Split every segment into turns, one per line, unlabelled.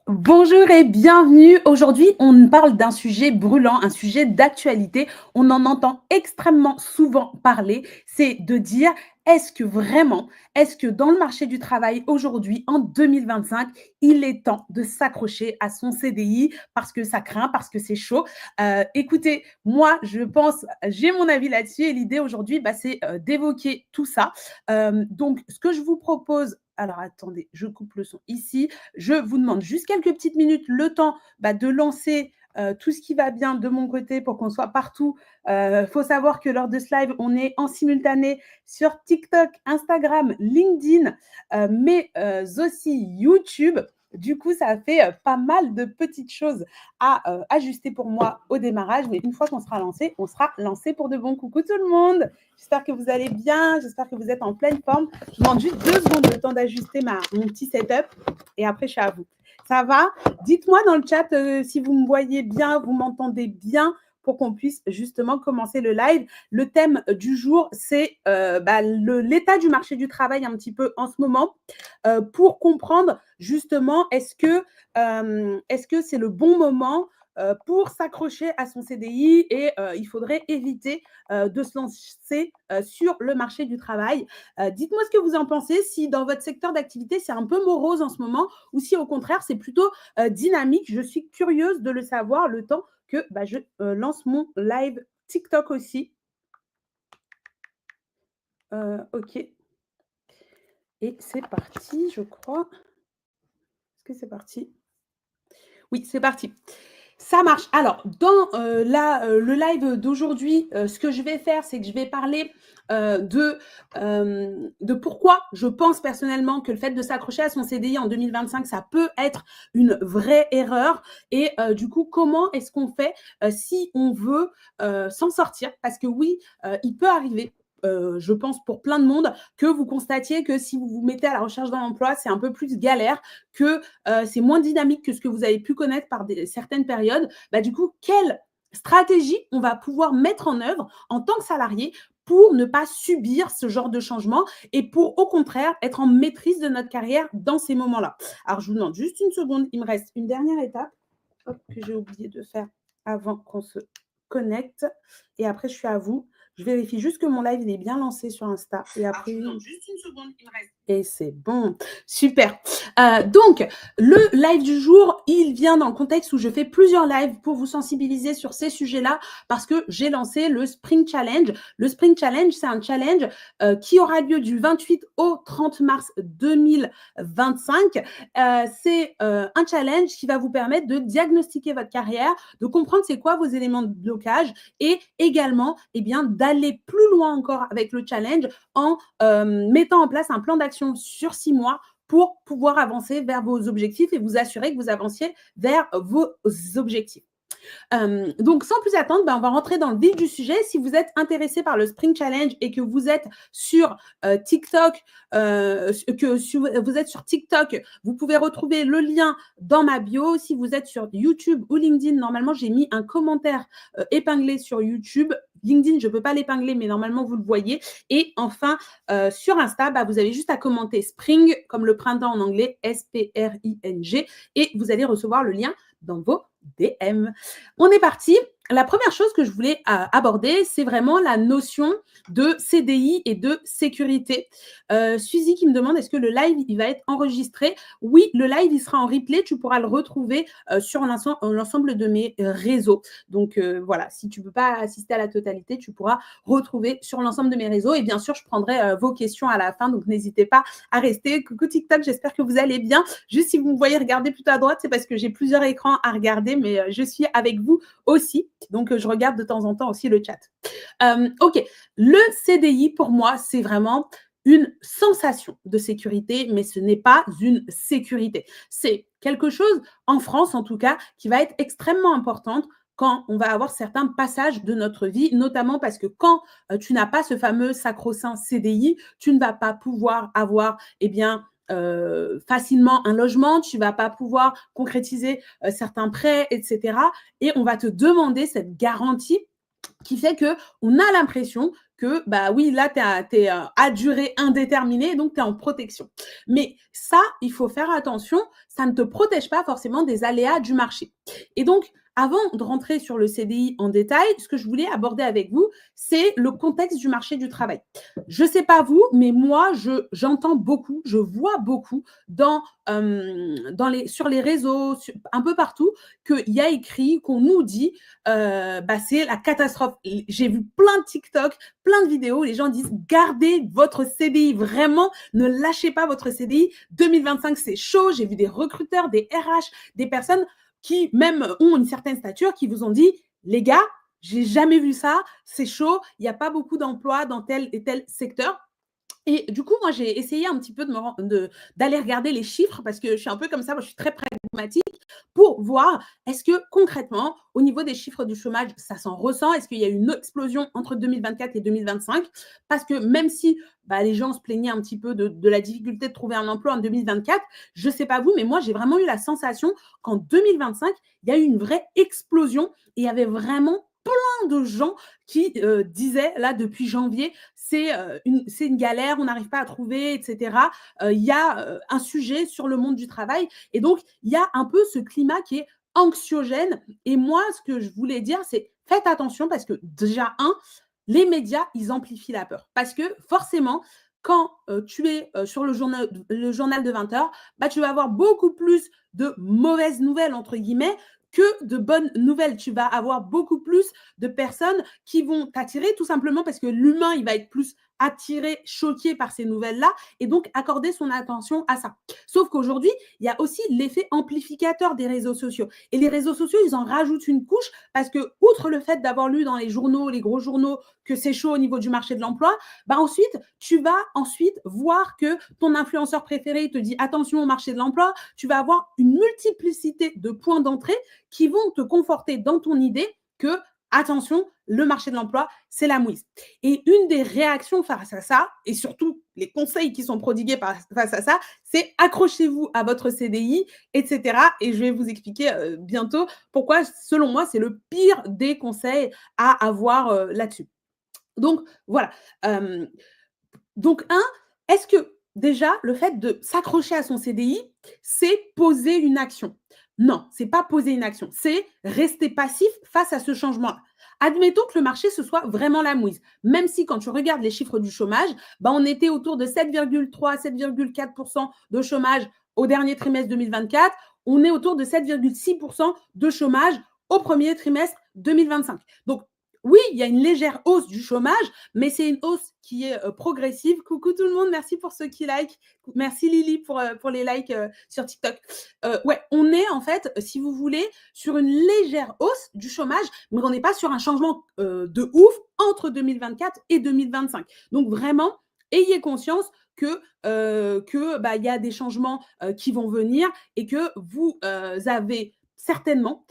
Bonjour et bienvenue. Aujourd'hui, on parle d'un sujet brûlant, un sujet d'actualité. On en entend extrêmement souvent parler. C'est de dire, est-ce que dans le marché du travail aujourd'hui, en 2025, il est temps de s'accrocher à son CDI parce que ça craint, parce que c'est chaud. Écoutez, moi, je pense, j'ai mon avis là-dessus et l'idée aujourd'hui, c'est d'évoquer tout ça. Donc, ce que je vous propose, alors attendez, je coupe le son ici. Je vous demande juste quelques petites minutes, le temps de lancer tout ce qui va bien de mon côté pour qu'on soit partout. Il faut savoir que lors de ce live, on est en simultané sur TikTok, Instagram, LinkedIn, mais aussi YouTube. Du coup, ça fait pas mal de petites choses à ajuster pour moi au démarrage. Mais une fois qu'on sera lancé, on sera lancé pour de bon. Coucou tout le monde. J'espère que vous allez bien. J'espère que vous êtes en pleine forme. Je demande juste 2 secondes le temps d'ajuster mon petit setup et après, je suis à vous. Ça va? Dites-moi dans le chat si vous me voyez bien, vous m'entendez bien pour qu'on puisse justement commencer le live. Le thème du jour, c'est l'état du marché du travail un petit peu en ce moment pour comprendre justement est-ce que c'est le bon moment pour s'accrocher à son CDI et il faudrait éviter de se lancer sur le marché du travail. Dites-moi ce que vous en pensez, si dans votre secteur d'activité, c'est un peu morose en ce moment ou si au contraire, c'est plutôt dynamique. Je suis curieuse de le savoir le temps que je lance mon live TikTok aussi. Ok. Et c'est parti, je crois. Est-ce que c'est parti? Oui, c'est parti. Ça marche. Alors, dans le live d'aujourd'hui, ce que je vais faire, c'est que je vais parler de pourquoi je pense personnellement que le fait de s'accrocher à son CDI en 2025, ça peut être une vraie erreur. Et du coup, comment est-ce qu'on fait si on veut s'en sortir? Parce que oui, il peut arriver. Je pense pour plein de monde que vous constatiez que si vous vous mettez à la recherche d'un emploi, c'est un peu plus galère, que c'est moins dynamique que ce que vous avez pu connaître par certaines périodes. Du coup, quelle stratégie on va pouvoir mettre en œuvre en tant que salarié pour ne pas subir ce genre de changement et pour, au contraire, être en maîtrise de notre carrière dans ces moments-là. Alors, je vous demande juste une seconde. Il me reste une dernière étape que j'ai oublié de faire avant qu'on se connecte. Et après, je suis à vous. Je vérifie juste que mon live il est bien lancé sur Insta. Et après, juste une seconde, il me reste. Et c'est bon. Super. Donc, le live du jour, il vient dans le contexte où je fais plusieurs lives pour vous sensibiliser sur ces sujets-là parce que j'ai lancé le Spring Challenge. Le Spring Challenge, c'est un challenge qui aura lieu du 28 au 30 mars 2025. C'est un challenge qui va vous permettre de diagnostiquer votre carrière, de comprendre c'est quoi vos éléments de blocage et également d'aller plus loin encore avec le challenge en mettant en place un plan d'action sur 6 mois pour pouvoir avancer vers vos objectifs et vous assurer que vous avanciez vers vos objectifs. Donc, sans plus attendre, on va rentrer dans le vif du sujet. Si vous êtes intéressé par le Spring Challenge et que vous êtes sur TikTok, vous pouvez retrouver le lien dans ma bio. Si vous êtes sur YouTube ou LinkedIn, normalement, j'ai mis un commentaire épinglé sur YouTube. LinkedIn, je ne peux pas l'épingler, mais normalement, vous le voyez. Et enfin, sur Insta, vous avez juste à commenter Spring, comme le printemps en anglais, S-P-R-I-N-G, et vous allez recevoir le lien dans vos DM. On est parti. La première chose que je voulais aborder, c'est vraiment la notion de CDI et de sécurité. Suzy qui me demande, est-ce que le live, il va être enregistré? Oui, le live, il sera en replay. Tu pourras le retrouver sur l'ensemble de mes réseaux. Donc, voilà, si tu ne peux pas assister à la totalité, tu pourras retrouver sur l'ensemble de mes réseaux. Et bien sûr, je prendrai vos questions à la fin. Donc, n'hésitez pas à rester. Coucou TikTok, j'espère que vous allez bien. Juste si vous me voyez regarder plutôt à droite, c'est parce que j'ai plusieurs écrans à regarder, mais je suis avec vous aussi. Donc, je regarde de temps en temps aussi le chat. OK. Le CDI, pour moi, c'est vraiment une sensation de sécurité, mais ce n'est pas une sécurité. C'est quelque chose, en France en tout cas, qui va être extrêmement importante quand on va avoir certains passages de notre vie, notamment parce que quand tu n'as pas ce fameux sacro-saint CDI, tu ne vas pas pouvoir avoir, facilement un logement, tu ne vas pas pouvoir concrétiser certains prêts, etc. Et on va te demander cette garantie qui fait qu'on a l'impression que, bah oui, là, tu es à durée indéterminée, donc tu es en protection. Mais ça, il faut faire attention, ça ne te protège pas forcément des aléas du marché. Et donc, avant de rentrer sur le CDI en détail, ce que je voulais aborder avec vous, c'est le contexte du marché du travail. Je ne sais pas vous, mais moi, j'entends beaucoup, je vois beaucoup sur les réseaux, un peu partout, qu'il y a écrit, qu'on nous dit, bah, c'est la catastrophe. J'ai vu plein de TikTok, plein de vidéos, les gens disent gardez votre CDI, vraiment, ne lâchez pas votre CDI. 2025, c'est chaud. J'ai vu des recruteurs, des RH, des personnes qui même ont une certaine stature qui vous ont dit les gars, j'ai jamais vu ça, c'est chaud, il n'y a pas beaucoup d'emplois dans tel et tel secteur. Et du coup, moi, j'ai essayé un petit peu d'aller regarder les chiffres parce que je suis un peu comme ça, moi, je suis très pragmatique pour voir est-ce que concrètement, au niveau des chiffres du chômage, ça s'en ressent? Est-ce qu'il y a eu une explosion entre 2024 et 2025? Parce que même si bah, les gens se plaignaient un petit peu de la difficulté de trouver un emploi en 2024, je ne sais pas vous, mais moi, j'ai vraiment eu la sensation qu'en 2025, il y a eu une vraie explosion et il y avait vraiment plein de gens qui disaient, là, depuis janvier, c'est une galère, on n'arrive pas à trouver, etc. Il y a un sujet sur le monde du travail. Et donc, il y a un peu ce climat qui est anxiogène. Et moi, ce que je voulais dire, c'est faites attention parce que déjà, les médias, ils amplifient la peur. Parce que forcément, quand tu es sur le journal de 20 heures, bah, tu vas avoir beaucoup plus de mauvaises nouvelles, entre guillemets, que de bonnes nouvelles. Tu vas avoir beaucoup plus de personnes qui vont t'attirer tout simplement parce que l'humain, il va être plus attiré, choqué par ces nouvelles-là et donc accorder son attention à ça. Sauf qu'aujourd'hui, il y a aussi l'effet amplificateur des réseaux sociaux. Et les réseaux sociaux, ils en rajoutent une couche parce que, outre le fait d'avoir lu dans les journaux, les gros journaux, que c'est chaud au niveau du marché de l'emploi, bah ensuite, tu vas voir que ton influenceur préféré te dit attention au marché de l'emploi. Tu vas avoir une multiplicité de points d'entrée qui vont te conforter dans ton idée que attention, le marché de l'emploi, c'est la mouise. Et une des réactions face à ça, et surtout les conseils qui sont prodigués face à ça, c'est accrochez-vous à votre CDI, etc. Et je vais vous expliquer bientôt pourquoi, selon moi, c'est le pire des conseils à avoir là-dessus. Donc, voilà. Donc, est-ce que déjà, le fait de s'accrocher à son CDI, c'est poser une action? Non, c'est pas poser une action, c'est rester passif face à ce changement-là. Admettons que le marché, ce soit vraiment la mouise. Même si quand tu regardes les chiffres du chômage, bah, on était autour de 7,3-7,4% de chômage au dernier trimestre 2024. On est autour de 7,6% de chômage au premier trimestre 2025. Donc, oui, il y a une légère hausse du chômage, mais c'est une hausse qui est progressive. Coucou tout le monde, merci pour ceux qui like. Merci Lily pour les likes sur TikTok. Ouais, on est en fait, si vous voulez, sur une légère hausse du chômage, mais on n'est pas sur un changement de ouf entre 2024 et 2025. Donc vraiment, ayez conscience que bah, y a des changements qui vont venir et que vous avez certainement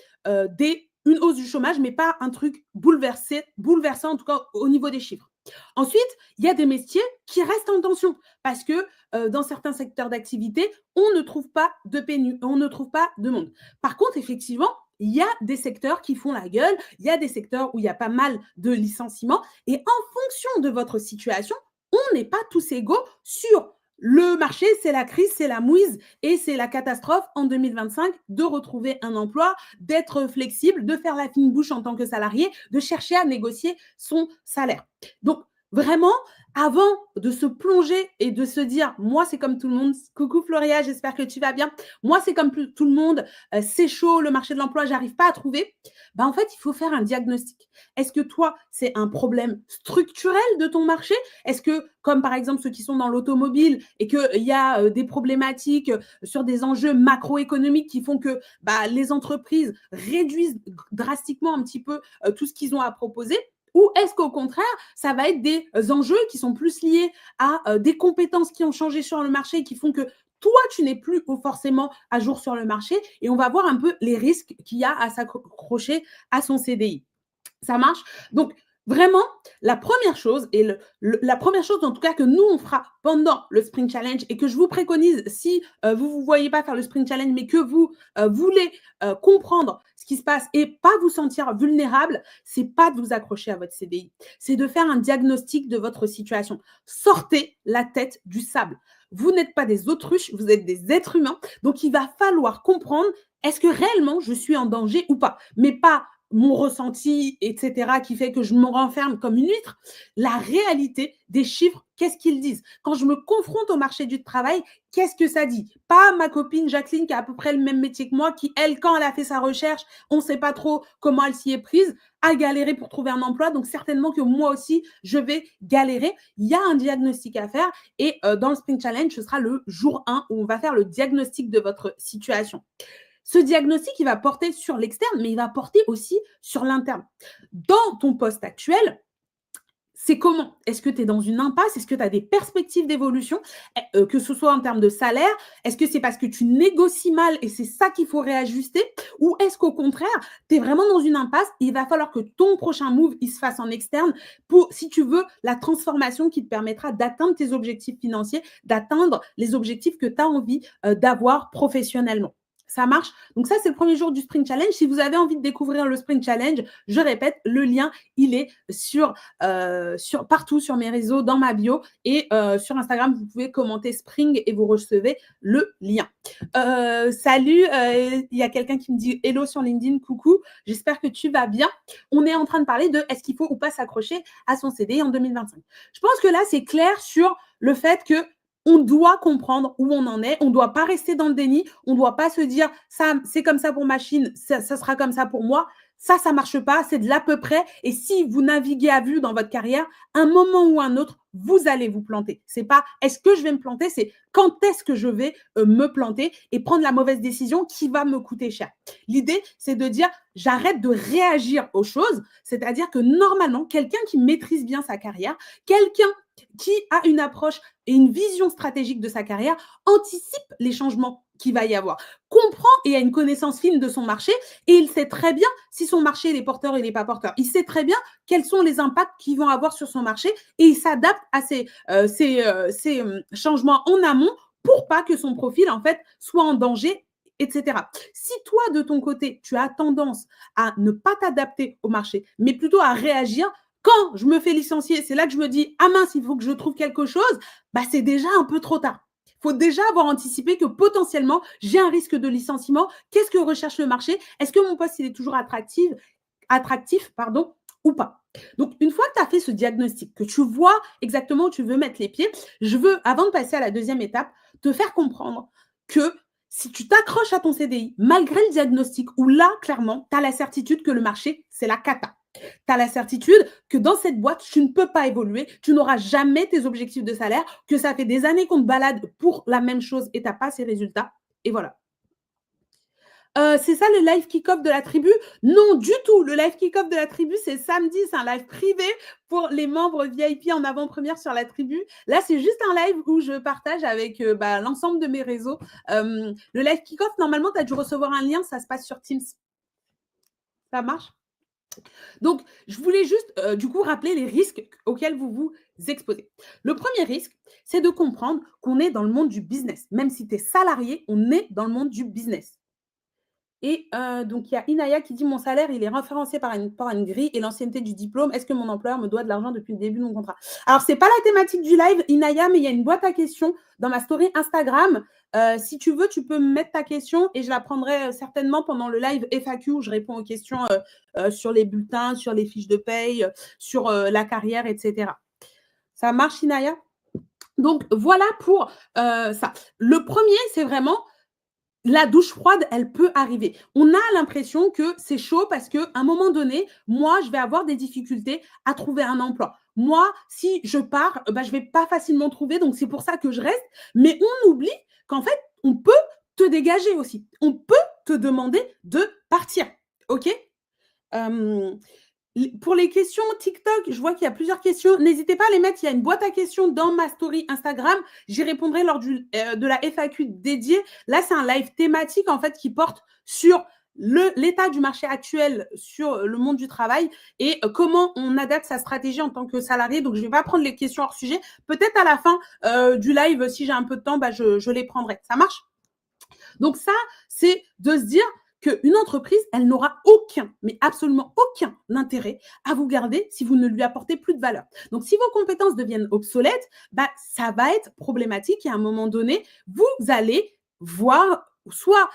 une hausse du chômage, mais pas un truc bouleversant, en tout cas au niveau des chiffres. Ensuite, il y a des métiers qui restent en tension parce que dans certains secteurs d'activité, on ne trouve pas de pénurie, on ne trouve pas de monde. Par contre, effectivement, il y a des secteurs qui font la gueule, il y a des secteurs où il y a pas mal de licenciements et en fonction de votre situation, on n'est pas tous égaux sur le marché, c'est la crise, c'est la mouise et c'est la catastrophe en 2025 de retrouver un emploi, d'être flexible, de faire la fine bouche en tant que salarié, de chercher à négocier son salaire. Donc, vraiment, avant de se plonger et de se dire « moi, c'est comme tout le monde, coucou Floria, j'espère que tu vas bien, moi, c'est comme tout le monde, c'est chaud, le marché de l'emploi, j'arrive pas à trouver », en fait, il faut faire un diagnostic. Est-ce que toi, c'est un problème structurel de ton marché? Est-ce que, comme par exemple ceux qui sont dans l'automobile et qu'il y a des problématiques sur des enjeux macroéconomiques qui font que bah, les entreprises réduisent drastiquement un petit peu tout ce qu'ils ont à proposer? Ou est-ce qu'au contraire, ça va être des enjeux qui sont plus liés à des compétences qui ont changé sur le marché et qui font que toi, tu n'es plus forcément à jour sur le marché et on va voir un peu les risques qu'il y a à s'accrocher à son CDI. Ça marche? Donc, vraiment, la première chose, et la première chose en tout cas que nous, on fera pendant le Sprint Challenge et que je vous préconise si vous ne vous voyez pas faire le Sprint Challenge, mais que vous voulez comprendre ce qui se passe et pas vous sentir vulnérable, c'est pas de vous accrocher à votre CDI. C'est de faire un diagnostic de votre situation. Sortez la tête du sable. Vous n'êtes pas des autruches, vous êtes des êtres humains. Donc, il va falloir comprendre, est-ce que réellement je suis en danger ou pas? Mais pas mon ressenti, etc., qui fait que je me renferme comme une huître. La réalité des chiffres, qu'est-ce qu'ils disent? Quand je me confronte au marché du travail, qu'est-ce que ça dit? Pas ma copine Jacqueline qui a à peu près le même métier que moi, qui, elle, quand elle a fait sa recherche, on ne sait pas trop comment elle s'y est prise, a galéré pour trouver un emploi. Donc, certainement que moi aussi, je vais galérer. Il y a un diagnostic à faire et dans le Spring Challenge, ce sera le jour 1 où on va faire le diagnostic de votre situation. Ce diagnostic, il va porter sur l'externe, mais il va porter aussi sur l'interne. Dans ton poste actuel, c'est comment? Est-ce que tu es dans une impasse? Est-ce que tu as des perspectives d'évolution? Que ce soit en termes de salaire? Est-ce que c'est parce que tu négocies mal et c'est ça qu'il faut réajuster? Ou est-ce qu'au contraire, tu es vraiment dans une impasse et il va falloir que ton prochain move, il se fasse en externe pour, si tu veux, la transformation qui te permettra d'atteindre tes objectifs financiers, d'atteindre les objectifs que tu as envie d'avoir professionnellement. Ça marche? Donc ça, c'est le premier jour du Spring Challenge. Si vous avez envie de découvrir le Spring Challenge, je répète, le lien, il est partout sur mes réseaux, dans ma bio et sur Instagram, vous pouvez commenter Spring et vous recevez le lien. Salut, il y a quelqu'un qui me dit hello sur LinkedIn, coucou, j'espère que tu vas bien. On est en train de parler de est-ce qu'il faut ou pas s'accrocher à son CDI en 2025. Je pense que là, c'est clair sur le fait que on doit comprendre où on en est. On ne doit pas rester dans le déni. On ne doit pas se dire ça, c'est comme ça pour ma Chine, ça sera comme ça pour moi. Ça ne marche pas. C'est de l'à peu près. Et si vous naviguez à vue dans votre carrière, un moment ou un autre, vous allez vous planter. C'est pas est-ce que je vais me planter, c'est quand est-ce que je vais me planter et prendre la mauvaise décision qui va me coûter cher. L'idée, c'est de dire j'arrête de réagir aux choses. C'est-à-dire que normalement, quelqu'un qui maîtrise bien sa carrière, quelqu'un qui a une approche et une vision stratégique de sa carrière, anticipe les changements qu'il va y avoir, comprend et a une connaissance fine de son marché et il sait très bien si son marché est porteur ou il n'est pas porteur. Il sait très bien quels sont les impacts qu'ils vont avoir sur son marché et il s'adapte à ces changements en amont pour pas que son profil, en fait, soit en danger, etc. Si toi, de ton côté, tu as tendance à ne pas t'adapter au marché, mais plutôt à réagir, quand je me fais licencier, c'est là que je me dis « Ah mince, il faut que je trouve quelque chose », bah, c'est déjà un peu trop tard. Il faut déjà avoir anticipé que potentiellement, j'ai un risque de licenciement. Qu'est-ce que recherche le marché? Est-ce que mon poste il est toujours attractif ou pas? Donc, une fois que tu as fait ce diagnostic, que tu vois exactement où tu veux mettre les pieds, je veux, avant de passer à la deuxième étape, te faire comprendre que si tu t'accroches à ton CDI, malgré le diagnostic, où là, clairement, tu as la certitude que le marché, c'est la cata. Tu as la certitude que dans cette boîte, tu ne peux pas évoluer, tu n'auras jamais tes objectifs de salaire, que ça fait des années qu'on te balade pour la même chose et tu n'as pas ces résultats. Et voilà. C'est ça le live kick-off de la tribu? Non, du tout. Le live kick-off de la tribu, c'est samedi. C'est un live privé pour les membres VIP en avant-première sur la tribu. Là, c'est juste un live où je partage avec l'ensemble de mes réseaux. Le live kick-off, normalement, tu as dû recevoir un lien. Ça se passe sur Teams. Ça marche? Donc, je voulais juste, du coup, rappeler les risques auxquels vous vous exposez. Le premier risque, c'est de comprendre qu'on est dans le monde du business. Même si tu es salarié, on est dans le monde du business. Et donc, il y a Inaya qui dit « Mon salaire, il est référencé par une grille et l'ancienneté du diplôme. Est-ce que mon employeur me doit de l'argent depuis le début de mon contrat ?» Alors, ce n'est pas la thématique du live, Inaya, mais il y a une boîte à questions dans ma story Instagram. Si tu veux, tu peux me mettre ta question et je la prendrai certainement pendant le live FAQ où je réponds aux questions sur les bulletins, sur les fiches de paye, sur la carrière, etc. Ça marche, Inaya? Donc, voilà pour ça. Le premier, c'est vraiment la douche froide, elle peut arriver. On a l'impression que c'est chaud parce qu'à un moment donné, moi, je vais avoir des difficultés à trouver un emploi. Moi, si je pars, je ne vais pas facilement trouver, donc c'est pour ça que je reste. Mais on oublie qu'en fait, on peut te dégager aussi. On peut te demander de partir. OK? Pour les questions TikTok, je vois qu'il y a plusieurs questions. N'hésitez pas à les mettre. Il y a une boîte à questions dans ma story Instagram. J'y répondrai lors de la FAQ dédiée. Là, c'est un live thématique en fait qui porte sur l'état du marché actuel sur le monde du travail et comment on adapte sa stratégie en tant que salarié. Donc, je ne vais pas prendre les questions hors sujet. Peut-être à la fin du live, si j'ai un peu de temps, je les prendrai. Ça marche? Donc ça, c'est de se dire qu'une entreprise, elle n'aura aucun, mais absolument aucun intérêt à vous garder si vous ne lui apportez plus de valeur. Donc, si vos compétences deviennent obsolètes, bah, ça va être problématique et à un moment donné, vous allez voir soit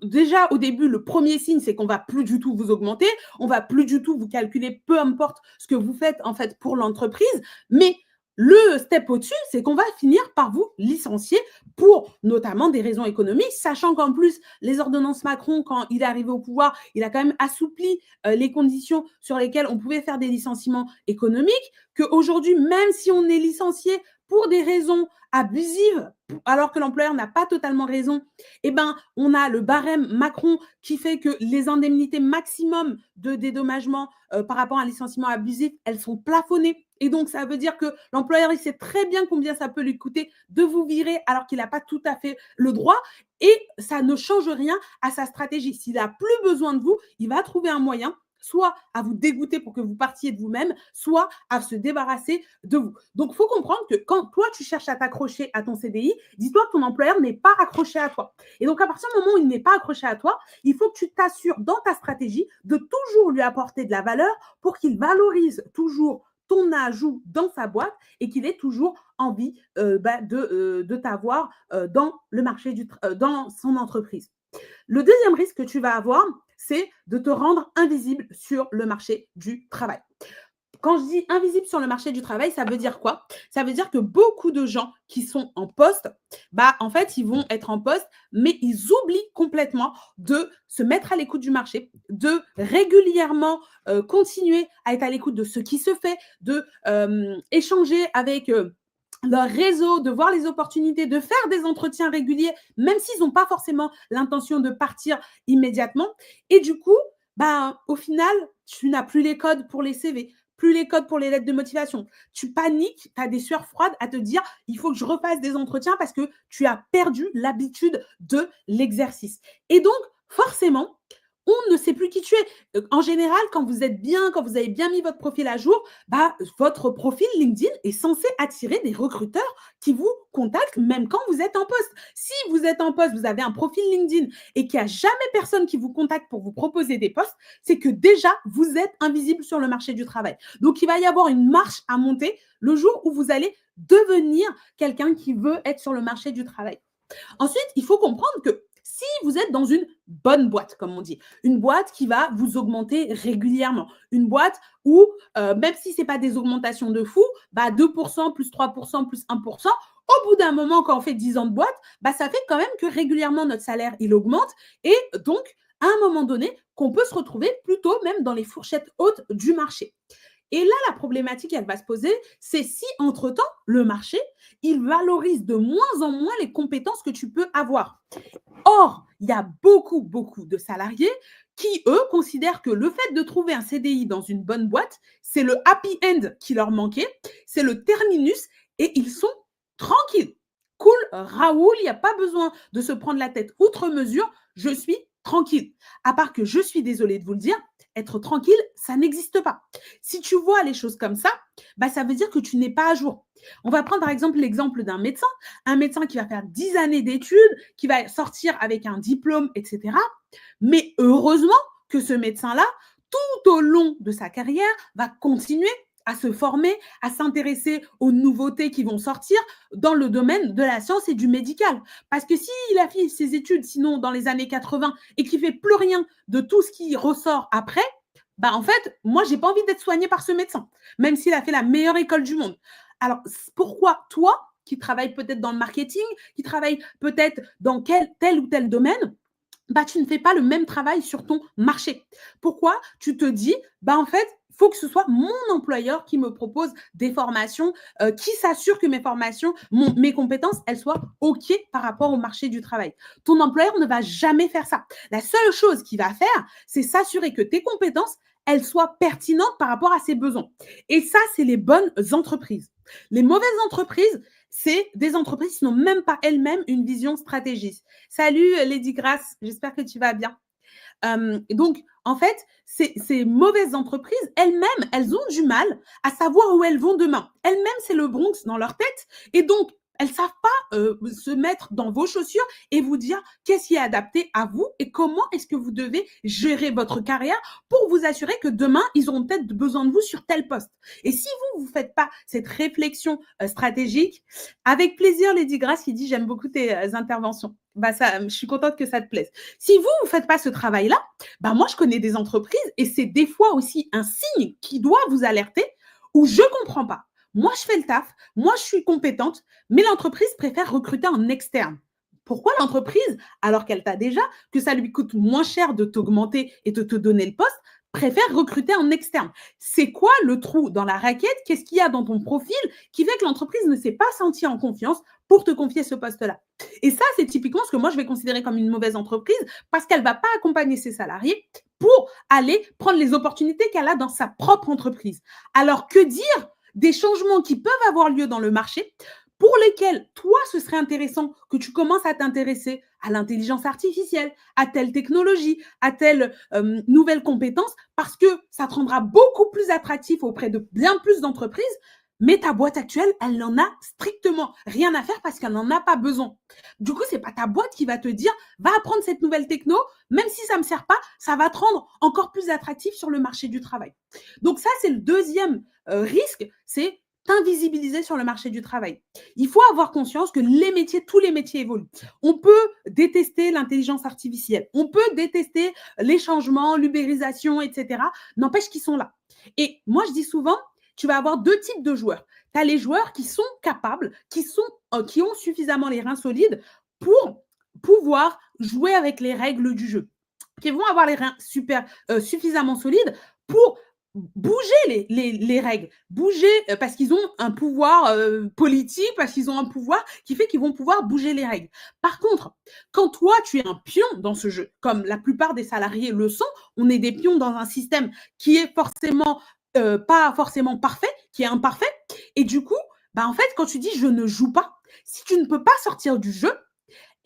déjà au début, le premier signe, c'est qu'on va plus du tout vous augmenter, on va plus du tout vous calculer, peu importe ce que vous faites en fait pour l'entreprise, mais le step au-dessus, c'est qu'on va finir par vous licencier pour notamment des raisons économiques, sachant qu'en plus, les ordonnances Macron, quand il est arrivé au pouvoir, il a quand même assoupli les conditions sur lesquelles on pouvait faire des licenciements économiques, qu'aujourd'hui, même si on est licencié pour des raisons abusives, alors que l'employeur n'a pas totalement raison, eh ben, on a le barème Macron qui fait que les indemnités maximum de dédommagement par rapport à un licenciement abusif, elles sont plafonnées. Et donc, ça veut dire que l'employeur, il sait très bien combien ça peut lui coûter de vous virer alors qu'il n'a pas tout à fait le droit. Et ça ne change rien à sa stratégie. S'il n'a plus besoin de vous, il va trouver un moyen soit à vous dégoûter pour que vous partiez de vous-même, soit à se débarrasser de vous. Donc, il faut comprendre que quand toi, tu cherches à t'accrocher à ton CDI, dis-toi que ton employeur n'est pas accroché à toi. Et donc, à partir du moment où il n'est pas accroché à toi, il faut que tu t'assures dans ta stratégie de toujours lui apporter de la valeur pour qu'il valorise toujours ton ajout dans sa boîte et qu'il ait toujours envie de t'avoir dans le marché dans son entreprise. Le deuxième risque que tu vas avoir, c'est de te rendre invisible sur le marché du travail. Quand je dis invisible sur le marché du travail, ça veut dire quoi? Ça veut dire que beaucoup de gens qui sont en poste, bah, en fait, ils vont être en poste, mais ils oublient complètement de se mettre à l'écoute du marché, de régulièrement continuer à être à l'écoute de ce qui se fait, de échanger avec leur réseau, de voir les opportunités, de faire des entretiens réguliers, même s'ils n'ont pas forcément l'intention de partir immédiatement. Et du coup, bah, au final, tu n'as plus les codes pour les CV, plus les codes pour les lettres de motivation. Tu paniques, tu as des sueurs froides à te dire, il faut que je refasse des entretiens parce que tu as perdu l'habitude de l'exercice. Et donc, forcément, on ne sait plus qui tu es. En général, quand vous êtes bien, quand vous avez bien mis votre profil à jour, bah, votre profil LinkedIn est censé attirer des recruteurs qui vous contactent même quand vous êtes en poste. Si vous êtes en poste, vous avez un profil LinkedIn et qu'il n'y a jamais personne qui vous contacte pour vous proposer des postes, c'est que déjà, vous êtes invisible sur le marché du travail. Donc, il va y avoir une marche à monter le jour où vous allez devenir quelqu'un qui veut être sur le marché du travail. Ensuite, il faut comprendre que si vous êtes dans une bonne boîte, comme on dit, une boîte qui va vous augmenter régulièrement, une boîte où, même si ce n'est pas des augmentations de fou, bah 2%, plus 3%, plus 1%, au bout d'un moment, quand on fait 10 ans de boîte, bah ça fait quand même que régulièrement, notre salaire, il augmente. Et donc, à un moment donné, qu'on peut se retrouver plutôt même dans les fourchettes hautes du marché. Et là, la problématique, elle va se poser, c'est si, entre-temps, le marché, il valorise de moins en moins les compétences que tu peux avoir. Or, il y a beaucoup, beaucoup de salariés qui, eux, considèrent que le fait de trouver un CDI dans une bonne boîte, c'est le happy end qui leur manquait, c'est le terminus, et ils sont tranquilles. Cool, Raoul, il n'y a pas besoin de se prendre la tête outre mesure, je suis tranquille. À part que je suis désolée de vous le dire, être tranquille, ça n'existe pas. Si tu vois les choses comme ça, bah, ça veut dire que tu n'es pas à jour. On va prendre par exemple l'exemple d'un médecin qui va faire 10 années d'études, qui va sortir avec un diplôme, etc. Mais heureusement que ce médecin-là, tout au long de sa carrière, va continuer à se former, à s'intéresser aux nouveautés qui vont sortir dans le domaine de la science et du médical. Parce que s'il a fait ses études, sinon dans les années 80, et qu'il ne fait plus rien de tout ce qui ressort après, bah en fait, moi, je n'ai pas envie d'être soignée par ce médecin, même s'il a fait la meilleure école du monde. Alors, pourquoi toi, qui travailles peut-être dans le marketing, qui travaille peut-être dans tel ou tel domaine, bah, tu ne fais pas le même travail sur ton marché. Pourquoi? Tu te dis, bah, en fait, il faut que ce soit mon employeur qui me propose des formations, qui s'assure que mes formations, mes compétences, elles soient OK par rapport au marché du travail. Ton employeur ne va jamais faire ça. La seule chose qu'il va faire, c'est s'assurer que tes compétences, elles soient pertinentes par rapport à ses besoins. Et ça, c'est les bonnes entreprises. Les mauvaises entreprises, c'est des entreprises qui n'ont même pas elles-mêmes une vision stratégique. Salut Lady Grace, j'espère que tu vas bien. Donc, en fait, ces mauvaises entreprises, elles-mêmes, elles ont du mal à savoir où elles vont demain. Elles-mêmes, c'est le Bronx dans leur tête. Et donc, Elles savent pas se mettre dans vos chaussures et vous dire qu'est-ce qui est adapté à vous et comment est-ce que vous devez gérer votre carrière pour vous assurer que demain, ils auront peut-être besoin de vous sur tel poste. Et si vous faites pas cette réflexion stratégique, avec plaisir, Lady Grace qui dit j'aime beaucoup tes interventions. Bah ça, je suis contente que ça te plaise. Si vous faites pas ce travail-là, bah moi je connais des entreprises et c'est des fois aussi un signe qui doit vous alerter où je comprends pas. Moi je fais le taf, moi je suis compétente, mais l'entreprise préfère recruter en externe. Pourquoi l'entreprise, alors qu'elle t'a déjà, que ça lui coûte moins cher de t'augmenter et de te donner le poste, préfère recruter en externe? C'est quoi le trou dans la raquette? Qu'est-ce qu'il y a dans ton profil qui fait que l'entreprise ne s'est pas sentie en confiance pour te confier ce poste-là? Et ça, c'est typiquement ce que moi, je vais considérer comme une mauvaise entreprise parce qu'elle ne va pas accompagner ses salariés pour aller prendre les opportunités qu'elle a dans sa propre entreprise. Alors que dire des changements qui peuvent avoir lieu dans le marché pour lesquels, toi, ce serait intéressant que tu commences à t'intéresser à l'intelligence artificielle, à telle technologie, à telle nouvelle compétence, parce que ça te rendra beaucoup plus attractif auprès de bien plus d'entreprises, mais ta boîte actuelle, elle n'en a strictement rien à faire parce qu'elle n'en a pas besoin. Du coup, c'est pas ta boîte qui va te dire, va apprendre cette nouvelle techno, même si ça ne me sert pas, ça va te rendre encore plus attractif sur le marché du travail. Donc ça, c'est le deuxième risque, c'est t'invisibiliser sur le marché du travail. Il faut avoir conscience que les métiers, tous les métiers évoluent. On peut détester l'intelligence artificielle, on peut détester les changements, l'ubérisation, etc. N'empêche qu'ils sont là. Et moi, je dis souvent, tu vas avoir deux types de joueurs. Tu as les joueurs qui sont capables, qui ont suffisamment les reins solides pour pouvoir jouer avec les règles du jeu, qui vont avoir les reins suffisamment solides pour bouger les règles, bouger parce qu'ils ont un pouvoir politique, parce qu'ils ont un pouvoir qui fait qu'ils vont pouvoir bouger les règles. Par contre, quand toi, tu es un pion dans ce jeu, comme la plupart des salariés le sont, on est des pions dans un système qui est forcément pas forcément parfait, qui est imparfait. Et du coup, bah en fait, quand tu dis je ne joue pas, si tu ne peux pas sortir du jeu,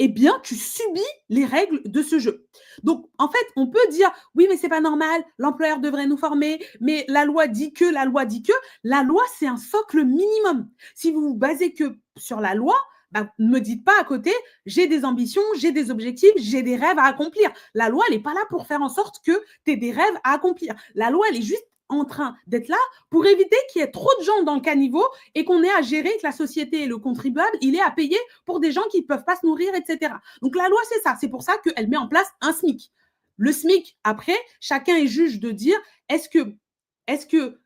eh bien, tu subis les règles de ce jeu. Donc, en fait, on peut dire, oui, mais c'est pas normal, l'employeur devrait nous former, mais la loi dit que, la loi dit que, la loi, c'est un socle minimum. Si vous vous basez que sur la loi, bah, ne me dites pas à côté, j'ai des ambitions, j'ai des objectifs, j'ai des rêves à accomplir. La loi, elle n'est pas là pour faire en sorte que tu aies des rêves à accomplir. La loi, elle est juste en train d'être là pour éviter qu'il y ait trop de gens dans le caniveau et qu'on ait à gérer que la société et le contribuable, il est à payer pour des gens qui ne peuvent pas se nourrir, etc. Donc la loi, c'est ça. C'est pour ça qu'elle met en place un SMIC. Le SMIC, après, chacun est juge de dire est-ce que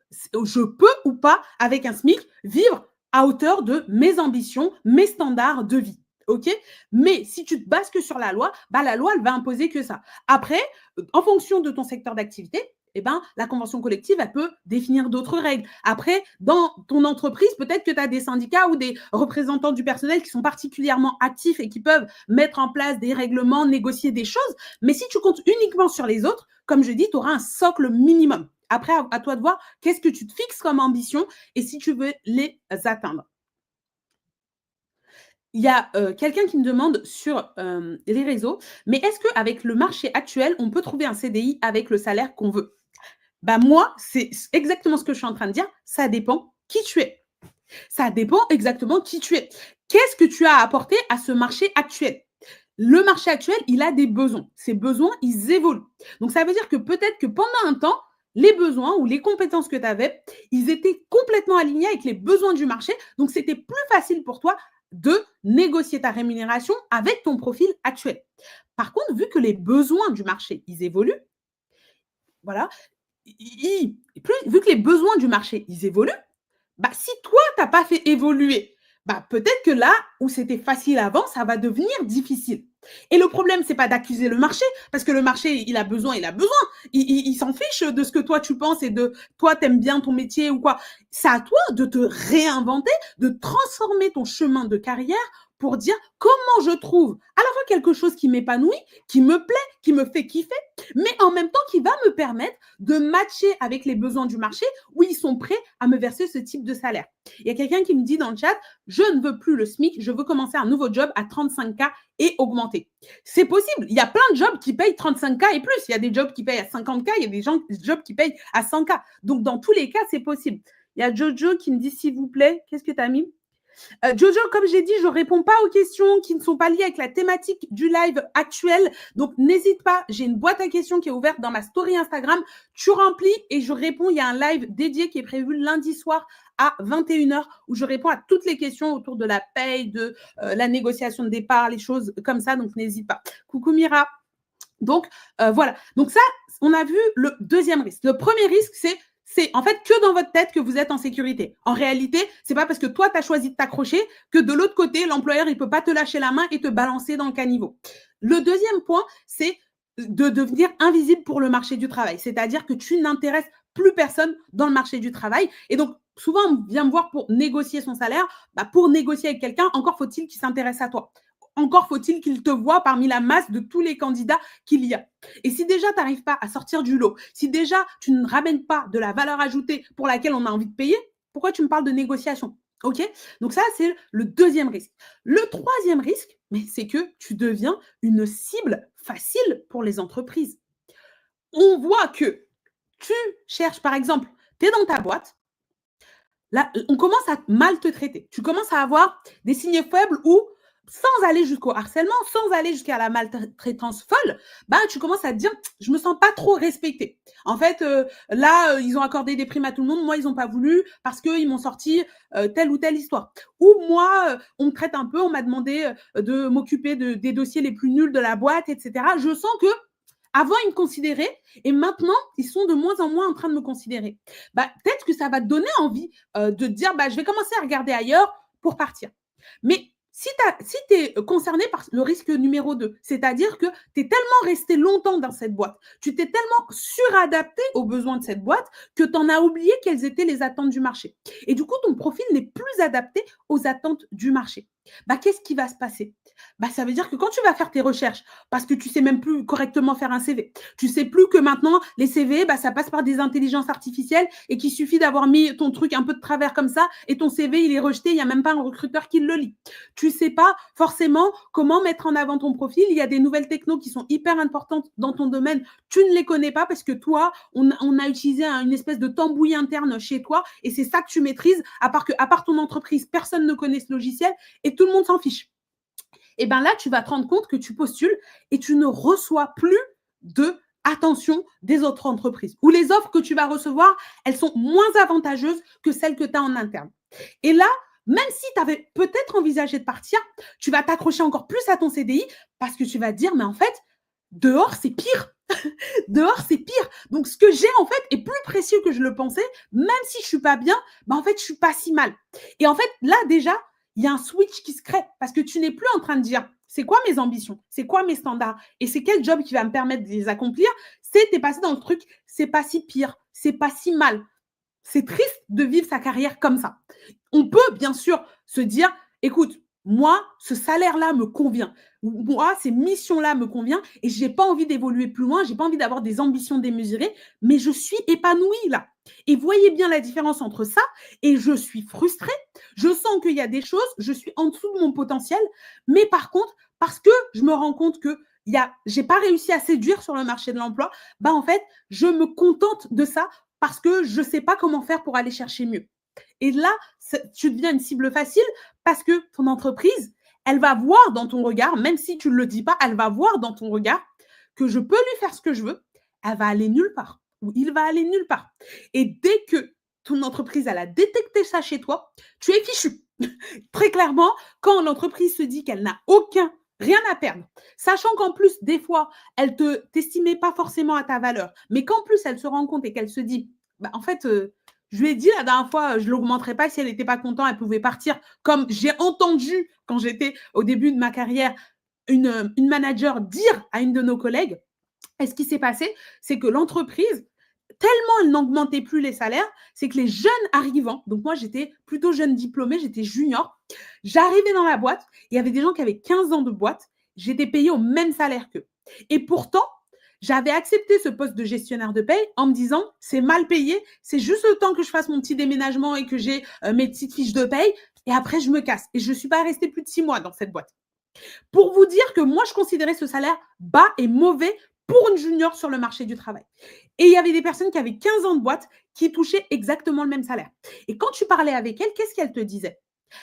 je peux ou pas, avec un SMIC, vivre à hauteur de mes ambitions, mes standards de vie. OK? Mais si tu te bases que sur la loi, bah, la loi, elle va imposer que ça. Après, en fonction de ton secteur d'activité, eh ben, la convention collective, elle peut définir d'autres règles. Après, dans ton entreprise, peut-être que tu as des syndicats ou des représentants du personnel qui sont particulièrement actifs et qui peuvent mettre en place des règlements, négocier des choses. Mais si tu comptes uniquement sur les autres, comme je dis, tu auras un socle minimum. Après, à toi de voir qu'est-ce que tu te fixes comme ambition et si tu veux les atteindre. Il y a quelqu'un qui me demande sur les réseaux, mais est-ce qu'avec le marché actuel, on peut trouver un CDI avec le salaire qu'on veut? Bah moi, c'est exactement ce que je suis en train de dire. Ça dépend qui tu es. Ça dépend exactement qui tu es. Qu'est-ce que tu as apporté à ce marché actuel? Le marché actuel, il a des besoins. Ces besoins, ils évoluent. Donc, ça veut dire que peut-être que pendant un temps, les besoins ou les compétences que tu avais, ils étaient complètement alignés avec les besoins du marché. Donc, c'était plus facile pour toi de négocier ta rémunération avec ton profil actuel. Par contre, vu que les besoins du marché, ils évoluent, voilà, vu que les besoins du marché, ils évoluent, bah, si toi, tu as pas fait évoluer, bah, peut-être que là où c'était facile avant, ça va devenir difficile. Et le problème, c'est pas d'accuser le marché, parce que le marché, il a besoin, il a besoin. Il s'en fiche de ce que toi, tu penses et de toi, tu aimes bien ton métier ou quoi. C'est à toi de te réinventer, de transformer ton chemin de carrière pour dire comment je trouve à la fois quelque chose qui m'épanouit, qui me plaît, qui me fait kiffer, mais en même temps qui va me permettre de matcher avec les besoins du marché où ils sont prêts à me verser ce type de salaire. Il y a quelqu'un qui me dit dans le chat, je ne veux plus le SMIC, je veux commencer un nouveau job à 35K et augmenter. C'est possible. Il y a plein de jobs qui payent 35K et plus. Il y a des jobs qui payent à 50K, il y a des jobs qui payent à 100K. Donc, dans tous les cas, c'est possible. Il y a Jojo qui me dit, s'il vous plaît, qu'est-ce que tu as mis? Jojo, comme j'ai dit, je ne réponds pas aux questions qui ne sont pas liées avec la thématique du live actuel. Donc, n'hésite pas. J'ai une boîte à questions qui est ouverte dans ma story Instagram. Tu remplis et je réponds. Il y a un live dédié qui est prévu lundi soir à 21h où je réponds à toutes les questions autour de la paye, de la négociation de départ, les choses comme ça. Donc, n'hésite pas. Coucou Mira. Donc, voilà. Donc, ça, on a vu le deuxième risque. Le premier risque, c'est en fait que dans votre tête que vous êtes en sécurité. En réalité, c'est pas parce que toi, tu as choisi de t'accrocher que de l'autre côté, l'employeur, il peut pas te lâcher la main et te balancer dans le caniveau. Le deuxième point, c'est de devenir invisible pour le marché du travail. C'est-à-dire que tu n'intéresses plus personne dans le marché du travail. Et donc, souvent, on vient me voir pour négocier son salaire. Pour négocier avec quelqu'un, encore faut-il qu'il s'intéresse à toi. Encore faut-il qu'il te voie parmi la masse de tous les candidats qu'il y a. Et si déjà tu n'arrives pas à sortir du lot, si déjà tu ne ramènes pas de la valeur ajoutée pour laquelle on a envie de payer, pourquoi tu me parles de négociation? OK? Donc ça, c'est le deuxième risque. Le troisième risque, c'est que tu deviens une cible facile pour les entreprises. On voit que tu cherches, par exemple, tu es dans ta boîte, là, on commence à mal te traiter. Tu commences à avoir des signes faibles où sans aller jusqu'au harcèlement, sans aller jusqu'à la maltraitance folle, tu commences à te dire, je me sens pas trop respectée. En fait, là, ils ont accordé des primes à tout le monde. Moi, ils ont pas voulu parce qu'ils m'ont sorti telle ou telle histoire. Ou moi, on me traite un peu, on m'a demandé de m'occuper des dossiers les plus nuls de la boîte, etc. Je sens que avant, ils me considéraient et maintenant, ils sont de moins en moins en train de me considérer. Peut-être que ça va te donner envie de te dire, je vais commencer à regarder ailleurs pour partir. Mais si tu es concerné par le risque numéro 2, c'est-à-dire que tu es tellement resté longtemps dans cette boîte, tu t'es tellement suradapté aux besoins de cette boîte que tu en as oublié quelles étaient les attentes du marché. Et du coup, ton profil n'est plus adapté aux attentes du marché. Qu'est-ce qui va se passer? Ça veut dire que quand tu vas faire tes recherches, parce que tu ne sais même plus correctement faire un CV, tu ne sais plus que maintenant, les CV, ça passe par des intelligences artificielles et qu'il suffit d'avoir mis ton truc un peu de travers comme ça et ton CV, il est rejeté, il n'y a même pas un recruteur qui le lit. Tu ne sais pas forcément comment mettre en avant ton profil. Il y a des nouvelles technos qui sont hyper importantes dans ton domaine. Tu ne les connais pas parce que toi, on a utilisé une espèce de tambouille interne chez toi et c'est ça que tu maîtrises, à part ton entreprise, personne ne connaît ce logiciel et tout le monde s'en fiche. Et là, tu vas te rendre compte que tu postules et tu ne reçois plus de attention des autres entreprises. Ou les offres que tu vas recevoir, elles sont moins avantageuses que celles que tu as en interne. Et là, même si tu avais peut-être envisagé de partir, tu vas t'accrocher encore plus à ton CDI parce que tu vas te dire, mais en fait, dehors, c'est pire. Dehors, c'est pire. Donc, ce que j'ai, en fait, est plus précieux que je le pensais. Même si je ne suis pas bien, en fait, je ne suis pas si mal. Et en fait, là, déjà, il y a un switch qui se crée parce que tu n'es plus en train de dire c'est quoi mes ambitions, c'est quoi mes standards et c'est quel job qui va me permettre de les accomplir. T'es passé dans le truc, c'est pas si pire, c'est pas si mal. C'est triste de vivre sa carrière comme ça. On peut bien sûr se dire écoute, moi, ce salaire-là me convient. Moi, ces missions-là me conviennent et je n'ai pas envie d'évoluer plus loin, je n'ai pas envie d'avoir des ambitions démesurées, mais je suis épanouie là. Et voyez bien la différence entre ça et je suis frustrée. Je sens qu'il y a des choses, je suis en dessous de mon potentiel, mais par contre, parce que je me rends compte que je n'ai pas réussi à séduire sur le marché de l'emploi, en fait, je me contente de ça parce que je ne sais pas comment faire pour aller chercher mieux. Et là, tu deviens une cible facile parce que ton entreprise, elle va voir dans ton regard, même si tu ne le dis pas, elle va voir dans ton regard que je peux lui faire ce que je veux, elle va aller nulle part ou il va aller nulle part. Et dès que ton entreprise, elle a détecté ça chez toi, tu es fichu. Très clairement, quand l'entreprise se dit qu'elle n'a rien à perdre, sachant qu'en plus, des fois, elle ne t'estimait pas forcément à ta valeur, mais qu'en plus, elle se rend compte et qu'elle se dit, en fait, je lui ai dit la dernière fois, je ne l'augmenterais pas si elle n'était pas contente, elle pouvait partir. Comme j'ai entendu quand j'étais au début de ma carrière, une manager dire à une de nos collègues, et ce qui s'est passé, c'est que l'entreprise, tellement elle n'augmentait plus les salaires, c'est que les jeunes arrivants, donc moi j'étais plutôt jeune diplômée, j'étais junior, j'arrivais dans la boîte, il y avait des gens qui avaient 15 ans de boîte, j'étais payée au même salaire qu'eux. Et pourtant, j'avais accepté ce poste de gestionnaire de paye en me disant, c'est mal payé, c'est juste le temps que je fasse mon petit déménagement et que j'ai mes petites fiches de paye, et après je me casse. Et je ne suis pas restée plus de 6 mois dans cette boîte. Pour vous dire que moi, je considérais ce salaire bas et mauvais pour une junior sur le marché du travail. Et il y avait des personnes qui avaient 15 ans de boîte qui touchaient exactement le même salaire. Et quand tu parlais avec elles, qu'est-ce qu'elles te disaient?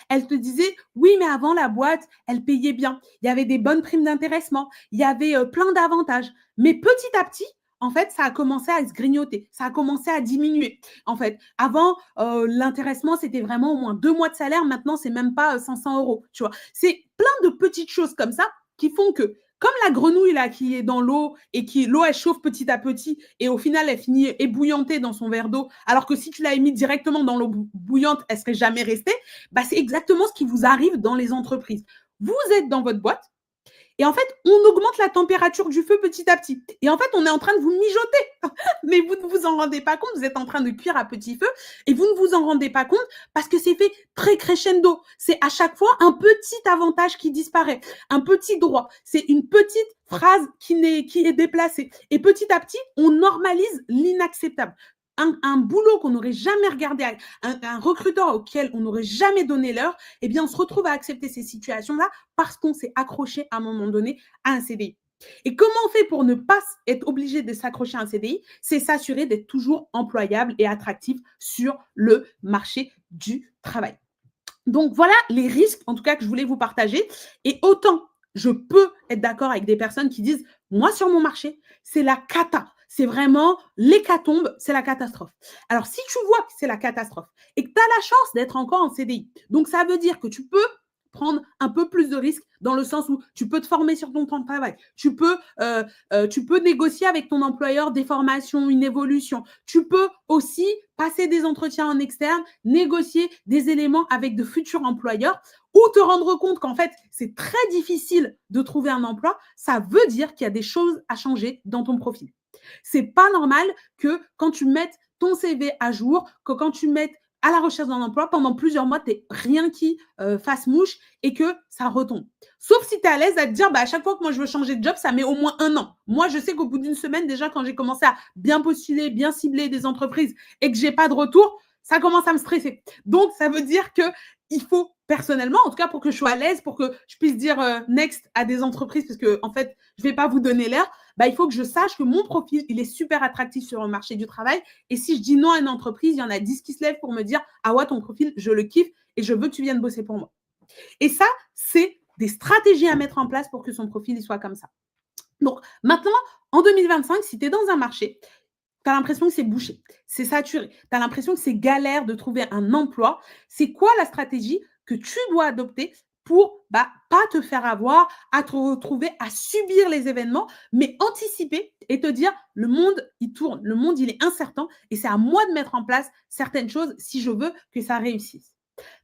Elle te disait: «Oui, mais avant la boîte, elle payait bien. Il y avait des bonnes primes d'intéressement, il y avait, plein d'avantages». Mais petit à petit, en fait, ça a commencé à se grignoter, ça a commencé à diminuer. En fait, avant, l'intéressement, c'était vraiment au moins 2 mois de salaire. Maintenant, c'est même pas, 500 €, tu vois? C'est plein de petites choses comme ça qui font que, comme la grenouille là qui est dans l'eau et qui l'eau elle chauffe petit à petit et au final elle finit ébouillantée dans son verre d'eau, alors que si tu l'avais mis directement dans l'eau bouillante, elle serait jamais restée. Bah, c'est exactement ce qui vous arrive dans les entreprises. Vous êtes dans votre boîte et en fait, on augmente la température du feu petit à petit. Et en fait, on est en train de vous mijoter, mais vous ne vous en rendez pas compte. Vous êtes en train de cuire à petit feu et vous ne vous en rendez pas compte parce que c'est fait très crescendo. C'est à chaque fois un petit avantage qui disparaît, un petit droit. C'est une petite phrase qui est déplacée. Et petit à petit, on normalise l'inacceptable. Un boulot qu'on n'aurait jamais regardé, un recruteur auquel on n'aurait jamais donné l'heure, eh bien, on se retrouve à accepter ces situations-là parce qu'on s'est accroché à un moment donné à un CDI. Et comment on fait pour ne pas être obligé de s'accrocher à un CDI? C'est s'assurer d'être toujours employable et attractif sur le marché du travail. Donc voilà les risques, en tout cas, que je voulais vous partager. Et autant je peux être d'accord avec des personnes qui disent, moi, sur mon marché, c'est la cata. C'est vraiment l'hécatombe, c'est la catastrophe. Alors, si tu vois que c'est la catastrophe et que tu as la chance d'être encore en CDI, donc ça veut dire que tu peux prendre un peu plus de risques dans le sens où tu peux te former sur ton temps de travail, tu peux négocier avec ton employeur des formations, une évolution, tu peux aussi passer des entretiens en externe, négocier des éléments avec de futurs employeurs ou te rendre compte qu'en fait, c'est très difficile de trouver un emploi, ça veut dire qu'il y a des choses à changer dans ton profil. C'est pas normal que quand tu mettes ton CV à jour, que quand tu mettes à la recherche d'un emploi, pendant plusieurs mois, tu n'aies rien qui fasse mouche et que ça retombe. Sauf si tu es à l'aise à te dire, bah, à chaque fois que moi je veux changer de job, ça met au moins 1 an. Moi, je sais qu'au bout d'une semaine, déjà, quand j'ai commencé à bien postuler, bien cibler des entreprises et que j'ai pas de retour, ça commence à me stresser. Donc, ça veut dire que il faut personnellement, en tout cas pour que je sois à l'aise, pour que je puisse dire next à des entreprises, parce que en fait, je vais pas vous donner l'air, bah, il faut que je sache que mon profil, il est super attractif sur le marché du travail. Et si je dis non à une entreprise, il y en a 10 qui se lèvent pour me dire, ah ouais, ton profil, je le kiffe et je veux que tu viennes bosser pour moi. Et ça, c'est des stratégies à mettre en place pour que son profil il soit comme ça. Donc maintenant, en 2025, si tu es dans un marché, tu as l'impression que c'est bouché, c'est saturé, tu as l'impression que c'est galère de trouver un emploi, c'est quoi la stratégie que tu dois adopter pour pas te faire avoir, à te retrouver à subir les événements, mais anticiper et te dire le monde, il tourne, le monde, il est incertain et c'est à moi de mettre en place certaines choses si je veux que ça réussisse.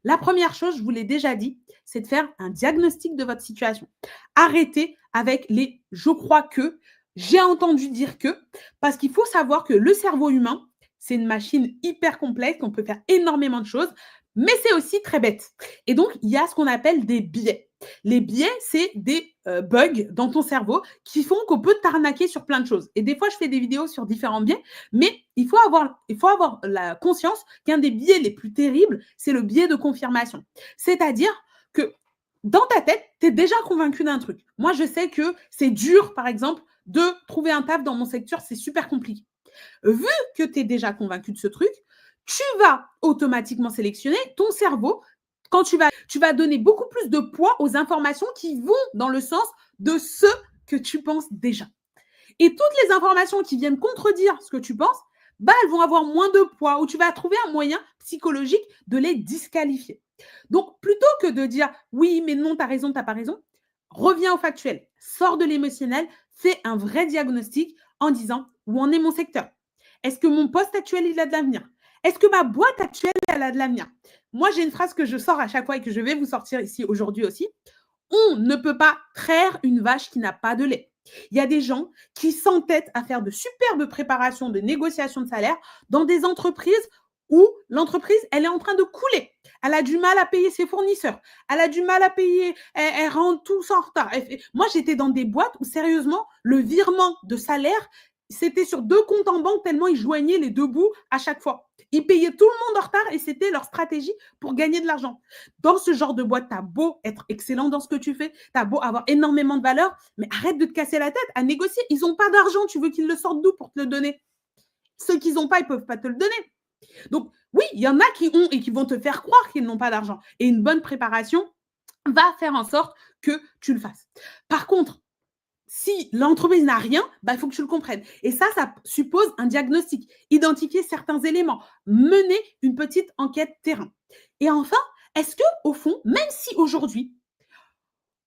La première chose, je vous l'ai déjà dit, c'est de faire un diagnostic de votre situation. Arrêtez avec les je crois que, j'ai entendu dire que, parce qu'il faut savoir que le cerveau humain, c'est une machine hyper complexe, on peut faire énormément de choses, mais c'est aussi très bête. Et donc, il y a ce qu'on appelle des biais. Les biais, c'est des bugs dans ton cerveau qui font qu'on peut t'arnaquer sur plein de choses. Et des fois, je fais des vidéos sur différents biais, mais il faut avoir la conscience qu'un des biais les plus terribles, c'est le biais de confirmation. C'est-à-dire que dans ta tête, tu es déjà convaincu d'un truc. Moi, je sais que c'est dur, par exemple, de trouver un taf dans mon secteur, c'est super compliqué. Vu que tu es déjà convaincu de ce truc, tu vas automatiquement sélectionner ton cerveau quand tu vas donner beaucoup plus de poids aux informations qui vont dans le sens de ce que tu penses déjà. Et toutes les informations qui viennent contredire ce que tu penses, elles vont avoir moins de poids ou tu vas trouver un moyen psychologique de les disqualifier. Donc, plutôt que de dire oui, mais non, tu as raison, tu n'as pas raison, reviens au factuel, sors de l'émotionnel, fais un vrai diagnostic en disant où en est mon secteur? Est-ce que mon poste actuel, il a de l'avenir? Est-ce que ma boîte actuelle, elle a de l'avenir? Moi, j'ai une phrase que je sors à chaque fois et que je vais vous sortir ici aujourd'hui aussi. On ne peut pas traire une vache qui n'a pas de lait. Il y a des gens qui s'entêtent à faire de superbes préparations de négociations de salaire dans des entreprises où l'entreprise, elle est en train de couler. Elle a du mal à payer ses fournisseurs. Elle a du mal à payer. Elle rend tous en retard. Moi, j'étais dans des boîtes où, sérieusement, le virement de salaire, c'était sur 2 comptes en banque tellement ils joignaient les 2 bouts à chaque fois. Ils payaient tout le monde en retard et c'était leur stratégie pour gagner de l'argent. Dans ce genre de boîte, tu as beau être excellent dans ce que tu fais, tu as beau avoir énormément de valeur, mais arrête de te casser la tête à négocier. Ils n'ont pas d'argent, tu veux qu'ils le sortent d'où pour te le donner? Ceux qui n'ont pas, ils ne peuvent pas te le donner. Donc, Oui, il y en a qui ont et qui vont te faire croire qu'ils n'ont pas d'argent. Et une bonne préparation va faire en sorte que tu le fasses. Par contre, si l'entreprise n'a rien, bah, il faut que tu le comprennes. Et ça suppose un diagnostic, identifier certains éléments, mener une petite enquête terrain. Et enfin, est-ce que au fond, même si aujourd'hui,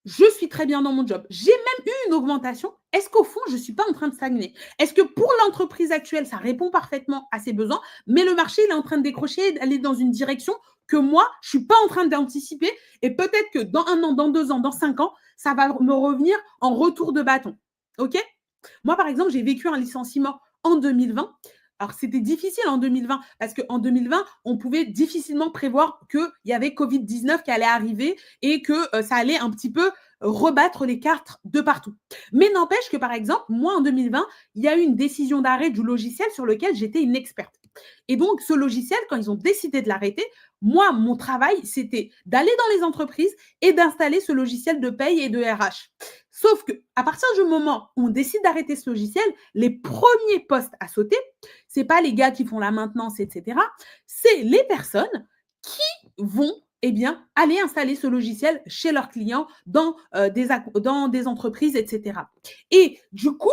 je suis très bien dans mon job, j'ai même eu une augmentation, est-ce qu'au fond, je ne suis pas en train de stagner? Est-ce que pour l'entreprise actuelle, ça répond parfaitement à ses besoins, mais le marché, il est en train de décrocher, d'aller dans une direction que moi, je ne suis pas en train d'anticiper et peut-être que dans 1 an, dans 2 ans, dans 5 ans, ça va me revenir en retour de bâton. OK? Moi, par exemple, j'ai vécu un licenciement en 2020. Alors, c'était difficile en 2020 parce qu'en 2020, on pouvait difficilement prévoir qu'il y avait Covid-19 qui allait arriver et que ça allait un petit peu rebattre les cartes de partout. Mais n'empêche que, par exemple, moi, en 2020, il y a eu une décision d'arrêt du logiciel sur lequel j'étais une experte. Et donc, ce logiciel, quand ils ont décidé de l'arrêter, moi, mon travail, c'était d'aller dans les entreprises et d'installer ce logiciel de paye et de RH. Sauf que à partir du moment où on décide d'arrêter ce logiciel, les premiers postes à sauter, c'est pas les gars qui font la maintenance, etc. C'est les personnes qui vont aller installer ce logiciel chez leurs clients dans des entreprises, etc. Et du coup,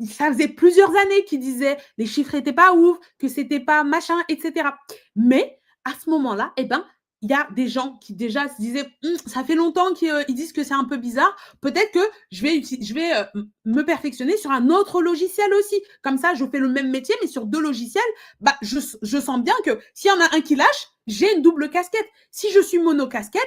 ça faisait plusieurs années qu'ils disaient les chiffres n'étaient pas ouf, que c'était pas machin, etc. Mais à ce moment-là, il y a des gens qui déjà se disaient ça fait longtemps qu'ils disent que c'est un peu bizarre. Peut-être que je vais me perfectionner sur un autre logiciel aussi. Comme ça, je fais le même métier, mais sur 2 logiciels. Bah, je sens bien que s'il y en a un qui lâche, j'ai une double casquette. Si je suis monocasquette,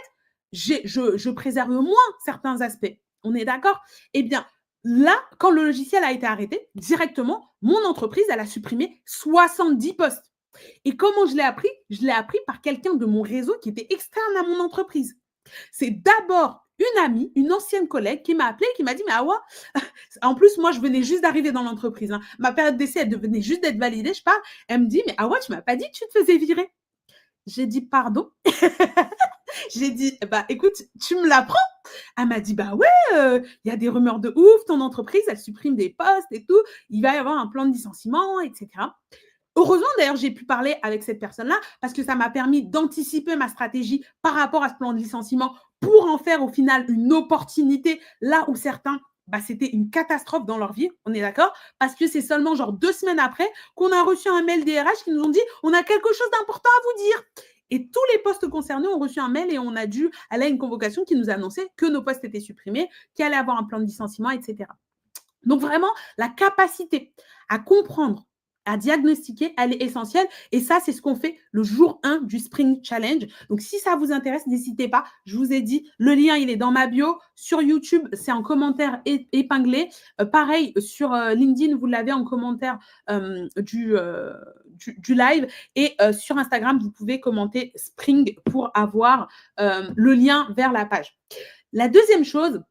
je préserve moins certains aspects. On est d'accord? Eh bien, là, quand le logiciel a été arrêté, directement, mon entreprise, elle a supprimé 70 postes. Et comment je l'ai appris? Je l'ai appris par quelqu'un de mon réseau qui était externe à mon entreprise. C'est d'abord une amie, une ancienne collègue qui m'a appelée, qui m'a dit, mais Awa, en plus, moi, je venais juste d'arriver dans l'entreprise. Hein. Ma période d'essai, elle venait juste d'être validée, je parle. Elle me dit, mais Awa, tu m'as pas dit que tu te faisais virer. J'ai dit, pardon. J'ai dit, bah écoute, tu me l'apprends? Elle m'a dit, bah ouais, il y a des rumeurs de ouf, ton entreprise, elle supprime des postes et tout, il va y avoir un plan de licenciement, etc. Heureusement, d'ailleurs, j'ai pu parler avec cette personne-là parce que ça m'a permis d'anticiper ma stratégie par rapport à ce plan de licenciement pour en faire au final une opportunité là où certains, bah, c'était une catastrophe dans leur vie, on est d'accord? Parce que c'est seulement genre 2 semaines après qu'on a reçu un mail des RH qui nous ont dit on a quelque chose d'important à vous dire. Et tous les postes concernés ont reçu un mail et on a dû aller à une convocation qui nous annonçait que nos postes étaient supprimés, qu'il allait avoir un plan de licenciement, etc. Donc vraiment, la capacité à comprendre, à diagnostiquer, elle est essentielle. Et ça, c'est ce qu'on fait le jour 1 du Spring Challenge. Donc, si ça vous intéresse, n'hésitez pas. Je vous ai dit, le lien, il est dans ma bio. Sur YouTube, c'est en commentaire épinglé. Pareil, sur LinkedIn, vous l'avez en commentaire du live. Et sur Instagram, vous pouvez commenter Spring pour avoir le lien vers la page. La deuxième chose,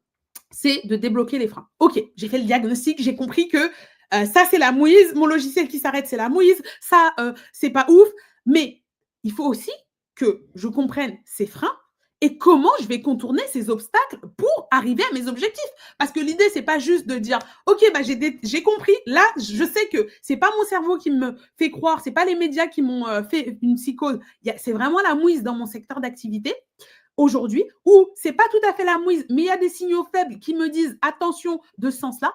c'est de débloquer les freins. OK, j'ai fait le diagnostic, j'ai compris que ça, c'est la mouise, mon logiciel qui s'arrête, c'est la mouise, ça, c'est pas ouf. Mais il faut aussi que je comprenne ces freins et comment je vais contourner ces obstacles pour arriver à mes objectifs. Parce que l'idée, c'est pas juste de dire, OK, bah, j'ai compris, là, je sais que c'est pas mon cerveau qui me fait croire, c'est pas les médias qui m'ont fait une psychose, c'est vraiment la mouise dans mon secteur d'activité aujourd'hui, où c'est pas tout à fait la mouise, mais il y a des signaux faibles qui me disent attention de ce sens-là.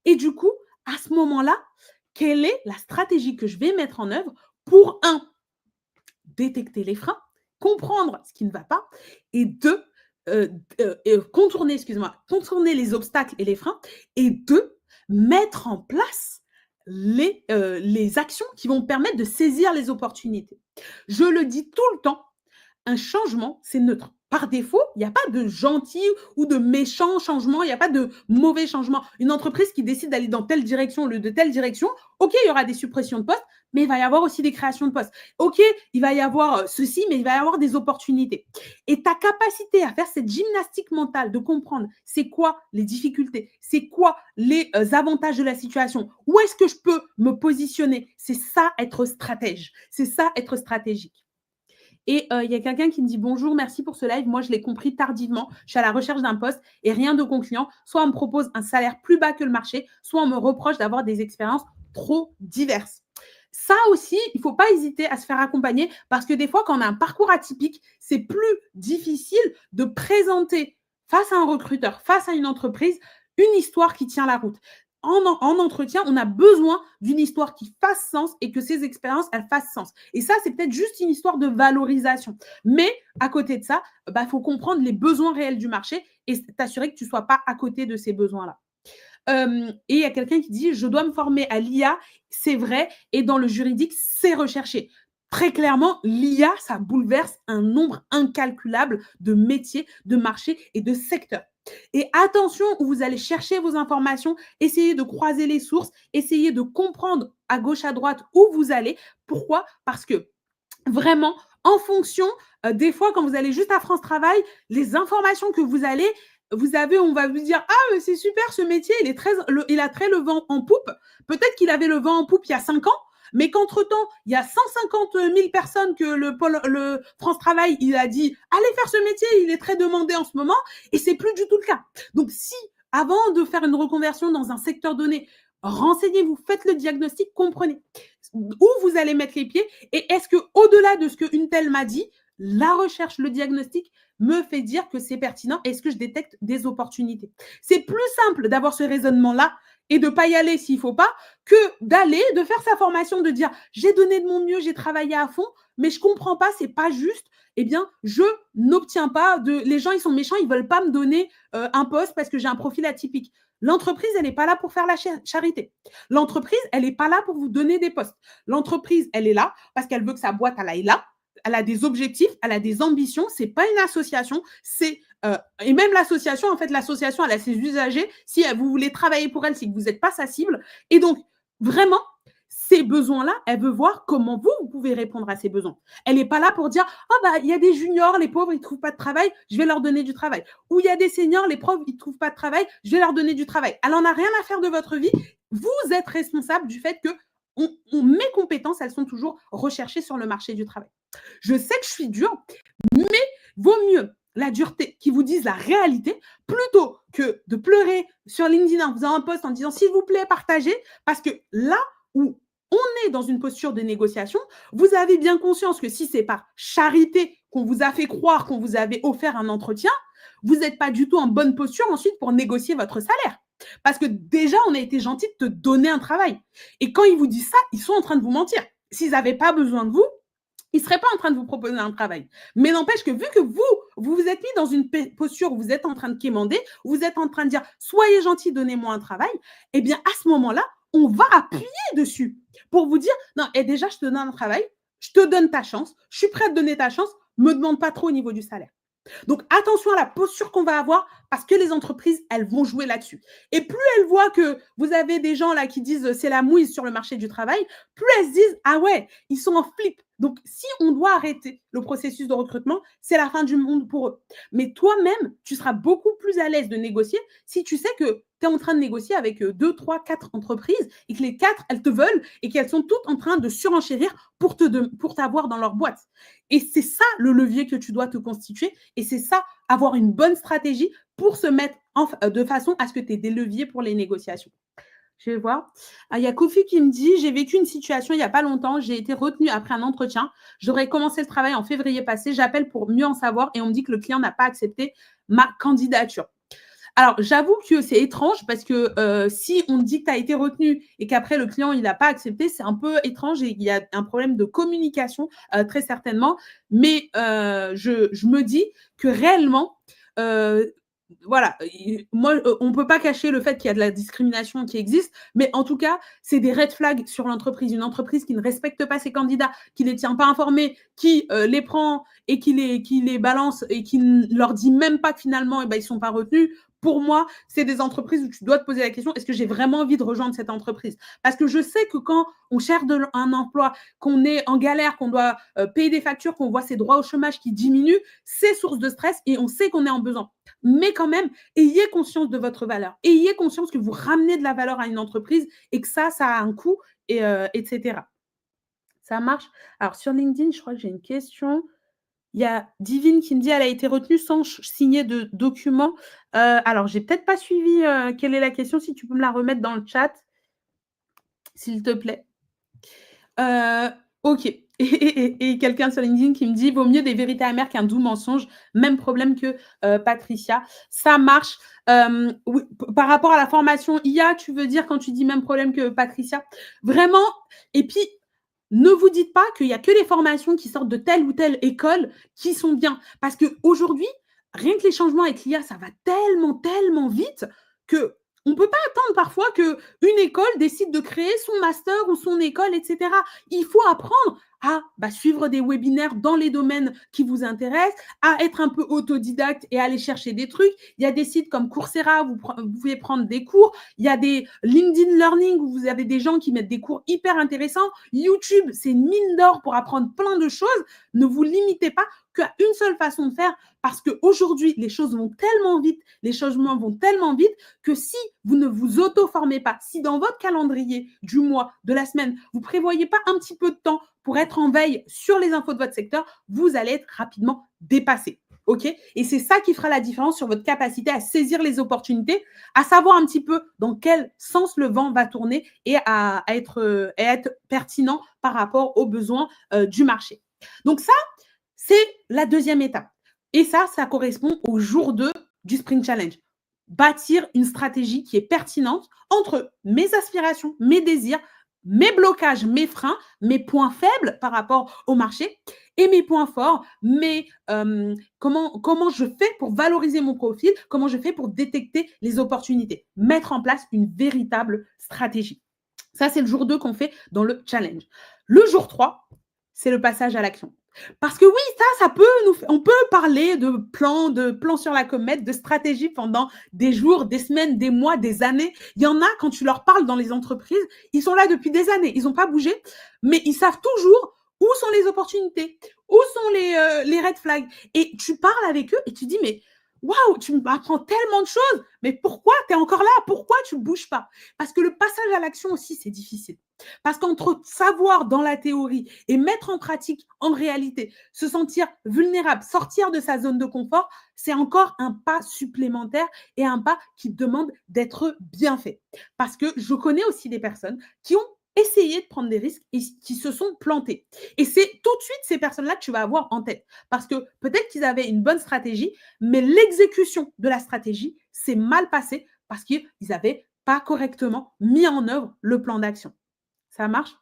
Et du coup, à ce moment-là, quelle est la stratégie que je vais mettre en œuvre pour, détecter les freins, comprendre ce qui ne va pas, et deux, contourner les obstacles et les freins, et deux, mettre en place les actions qui vont permettre de saisir les opportunités. Je le dis tout le temps, un changement, c'est neutre. Par défaut, il n'y a pas de gentil ou de méchant changement, il n'y a pas de mauvais changement. Une entreprise qui décide d'aller dans telle direction au lieu de telle direction, OK, il y aura des suppressions de postes, mais il va y avoir aussi des créations de postes. OK, il va y avoir ceci, mais il va y avoir des opportunités. Et ta capacité à faire cette gymnastique mentale, de comprendre c'est quoi les difficultés, c'est quoi les avantages de la situation, où est-ce que je peux me positionner, c'est ça être stratège, c'est ça être stratégique. Et il y a quelqu'un qui me dit: «Bonjour, merci pour ce live. Moi, je l'ai compris tardivement. Je suis à la recherche d'un poste et rien de concluant. Soit on me propose un salaire plus bas que le marché, soit on me reproche d'avoir des expériences trop diverses». Ça aussi, il ne faut pas hésiter à se faire accompagner parce que des fois, quand on a un parcours atypique, c'est plus difficile de présenter face à un recruteur, face à une entreprise, une histoire qui tient la route. En entretien, on a besoin d'une histoire qui fasse sens et que ces expériences, elles fassent sens. Et ça, c'est peut-être juste une histoire de valorisation. Mais à côté de ça, il faut comprendre les besoins réels du marché et t'assurer que tu ne sois pas à côté de ces besoins-là. Et il y a quelqu'un qui dit: «Je dois me former à l'IA», c'est vrai, et dans le juridique, c'est recherché. Très clairement, l'IA, ça bouleverse un nombre incalculable de métiers, de marchés et de secteurs. Et attention où vous allez chercher vos informations, essayez de croiser les sources, essayez de comprendre à gauche, à droite où vous allez. Pourquoi? Parce que vraiment, en fonction, des fois, quand vous allez juste à France Travail, les informations que vous avez, on va vous dire: «Ah, c'est super ce métier, il a très le vent en poupe». Peut-être qu'il avait le vent en poupe il y a 5 ans, mais qu'entre-temps, il y a 150 000 personnes que le France Travail, il a dit: «Allez faire ce métier, il est très demandé en ce moment», et c'est plus du tout le cas. Donc si, avant de faire une reconversion dans un secteur donné, renseignez-vous, faites le diagnostic, comprenez où vous allez mettre les pieds et est-ce que, au-delà de ce qu'une telle m'a dit, la recherche, le diagnostic me fait dire que c'est pertinent. Est-ce que je détecte des opportunités? C'est plus simple d'avoir ce raisonnement-là et de ne pas y aller s'il ne faut pas, que d'aller, de faire sa formation, de dire j'ai donné de mon mieux, j'ai travaillé à fond, mais je ne comprends pas, c'est pas juste. Eh bien, je n'obtiens pas de. Les gens, ils sont méchants, ils ne veulent pas me donner un poste parce que j'ai un profil atypique. L'entreprise, elle n'est pas là pour faire la charité. L'entreprise, elle n'est pas là pour vous donner des postes. L'entreprise, elle est là parce qu'elle veut que sa boîte, elle aille là. Elle a des objectifs, elle a des ambitions. C'est pas une association, et même l'association, en fait, l'association, elle a ses usagers. Si vous voulez travailler pour elle, c'est que vous n'êtes pas sa cible. Et donc, vraiment, ces besoins-là, elle veut voir comment vous pouvez répondre à ces besoins. Elle n'est pas là pour dire: «Ah bah, il y a des juniors, les pauvres, ils ne trouvent pas de travail, je vais leur donner du travail. Ou il y a des seniors, les profs, ils ne trouvent pas de travail, je vais leur donner du travail». Elle n'en a rien à faire de votre vie. Vous êtes responsable du fait que mes compétences, elles sont toujours recherchées sur le marché du travail. Je sais que je suis dure, mais vaut mieux la dureté qui vous dise la réalité plutôt que de pleurer sur LinkedIn en faisant un post en disant s'il vous plaît, partagez, parce que là où on est dans une posture de négociation, vous avez bien conscience que si c'est par charité qu'on vous a fait croire qu'on vous avait offert un entretien, vous n'êtes pas du tout en bonne posture ensuite pour négocier votre salaire. Parce que déjà, on a été gentil de te donner un travail. Et quand ils vous disent ça, ils sont en train de vous mentir. S'ils n'avaient pas besoin de vous, ils ne seraient pas en train de vous proposer un travail. Mais n'empêche que vu que vous êtes mis dans une posture où vous êtes en train de quémander, où vous êtes en train de dire « soyez gentil, donnez-moi un travail », eh bien, à ce moment-là, on va appuyer dessus pour vous dire « non, et déjà, je te donne un travail, je te donne ta chance, je suis prête à donner ta chance, ne me demande pas trop au niveau du salaire ». Donc, attention à la posture qu'on va avoir parce que les entreprises, elles vont jouer là-dessus. Et plus elles voient que vous avez des gens là qui disent c'est la mouise sur le marché du travail, plus elles se disent ah ouais, ils sont en flip. Donc, si on doit arrêter le processus de recrutement, c'est la fin du monde pour eux. Mais toi-même, tu seras beaucoup plus à l'aise de négocier si tu sais que tu es en train de négocier avec 2, 3, 4 entreprises et que les 4, elles te veulent et qu'elles sont toutes en train de surenchérir pour t'avoir dans leur boîte. Et c'est ça le levier que tu dois te constituer et c'est ça, avoir une bonne stratégie pour se mettre de façon à ce que tu aies des leviers pour les négociations. Je vais voir. Il y a Kofi qui me dit: j'ai vécu une situation il n'y a pas longtemps. J'ai été retenue après un entretien. J'aurais commencé le travail en février passé. J'appelle pour mieux en savoir et on me dit que le client n'a pas accepté ma candidature. Alors, j'avoue que c'est étrange parce que si on te dit que tu as été retenu et qu'après le client il n'a pas accepté, c'est un peu étrange et il y a un problème de communication très certainement. Mais je me dis que réellement, voilà, moi, on ne peut pas cacher le fait qu'il y a de la discrimination qui existe, mais en tout cas, c'est des red flags sur l'entreprise. Une entreprise qui ne respecte pas ses candidats, qui ne les tient pas informés, qui les prend et qui les balance et qui ne leur dit même pas que finalement, ils ne sont pas retenus. Pour moi, c'est des entreprises où tu dois te poser la question, est-ce que j'ai vraiment envie de rejoindre cette entreprise? Parce que je sais que quand on cherche un emploi, qu'on est en galère, qu'on doit payer des factures, qu'on voit ses droits au chômage qui diminuent, c'est source de stress et on sait qu'on est en besoin. Mais quand même, ayez conscience de votre valeur. Ayez conscience que vous ramenez de la valeur à une entreprise et que ça a un coût, etc. Ça marche? Alors, sur LinkedIn, je crois que j'ai une question. Il y a Divine qui me dit: «Elle a été retenue sans signer de document». Alors j'ai peut-être pas suivi, quelle est la question, si tu peux me la remettre dans le chat, s'il te plaît. Heu, OK. Et quelqu'un sur LinkedIn qui me dit: «Vaut mieux des vérités amères qu'un doux mensonge». Même problème que, Patricia. Ça marche. Oui, par rapport à la formation IA, tu veux dire quand tu dis même problème que Patricia? Vraiment et puis ne vous dites pas qu'il y a que les formations qui sortent de telle ou telle école qui sont bien. Parce qu'aujourd'hui, rien que les changements avec l'IA, ça va tellement, tellement vite que on ne peut pas attendre parfois qu'une école décide de créer son master ou son école, etc. Il faut apprendre à suivre des webinaires dans les domaines qui vous intéressent, à être un peu autodidacte et aller chercher des trucs. Il y a des sites comme Coursera, vous pouvez prendre des cours. Il y a des LinkedIn Learning où vous avez des gens qui mettent des cours hyper intéressants. YouTube, c'est une mine d'or pour apprendre plein de choses. Ne vous limitez pas qu'à une seule façon de faire parce qu'aujourd'hui, les choses vont tellement vite, les changements vont tellement vite que si vous ne vous auto-formez pas, si dans votre calendrier du mois, de la semaine, vous ne prévoyez pas un petit peu de temps pour être en veille sur les infos de votre secteur, vous allez être rapidement dépassé. OK? Et c'est ça qui fera la différence sur votre capacité à saisir les opportunités, à savoir un petit peu dans quel sens le vent va tourner et à être pertinent par rapport aux besoins du marché. Donc ça, c'est la deuxième étape. Et ça correspond au jour 2 du Sprint Challenge. Bâtir une stratégie qui est pertinente entre mes aspirations, mes désirs, mes blocages, mes freins, mes points faibles par rapport au marché et mes points forts, comment je fais pour valoriser mon profil, comment je fais pour détecter les opportunités, mettre en place une véritable stratégie. Ça, c'est le jour 2 qu'on fait dans le challenge. Le jour 3, c'est le passage à l'action. Parce que oui, ça peut on peut parler de plans sur la comète, de stratégie pendant des jours, des semaines, des mois, des années. Il y en a, quand tu leur parles dans les entreprises, ils sont là depuis des années, ils n'ont pas bougé, mais ils savent toujours où sont les opportunités, où sont les red flags. Et tu parles avec eux et tu dis, mais waouh, tu m'apprends tellement de choses, mais pourquoi tu es encore là? Pourquoi tu ne bouges pas? Parce que le passage à l'action aussi, c'est difficile. Parce qu'entre savoir dans la théorie et mettre en pratique en réalité, se sentir vulnérable, sortir de sa zone de confort, c'est encore un pas supplémentaire et un pas qui demande d'être bien fait. Parce que je connais aussi des personnes qui ont essayé de prendre des risques et qui se sont plantées. Et c'est tout de suite ces personnes-là que tu vas avoir en tête. Parce que peut-être qu'ils avaient une bonne stratégie, mais l'exécution de la stratégie s'est mal passée parce qu'ils n'avaient pas correctement mis en œuvre le plan d'action. Ça marche?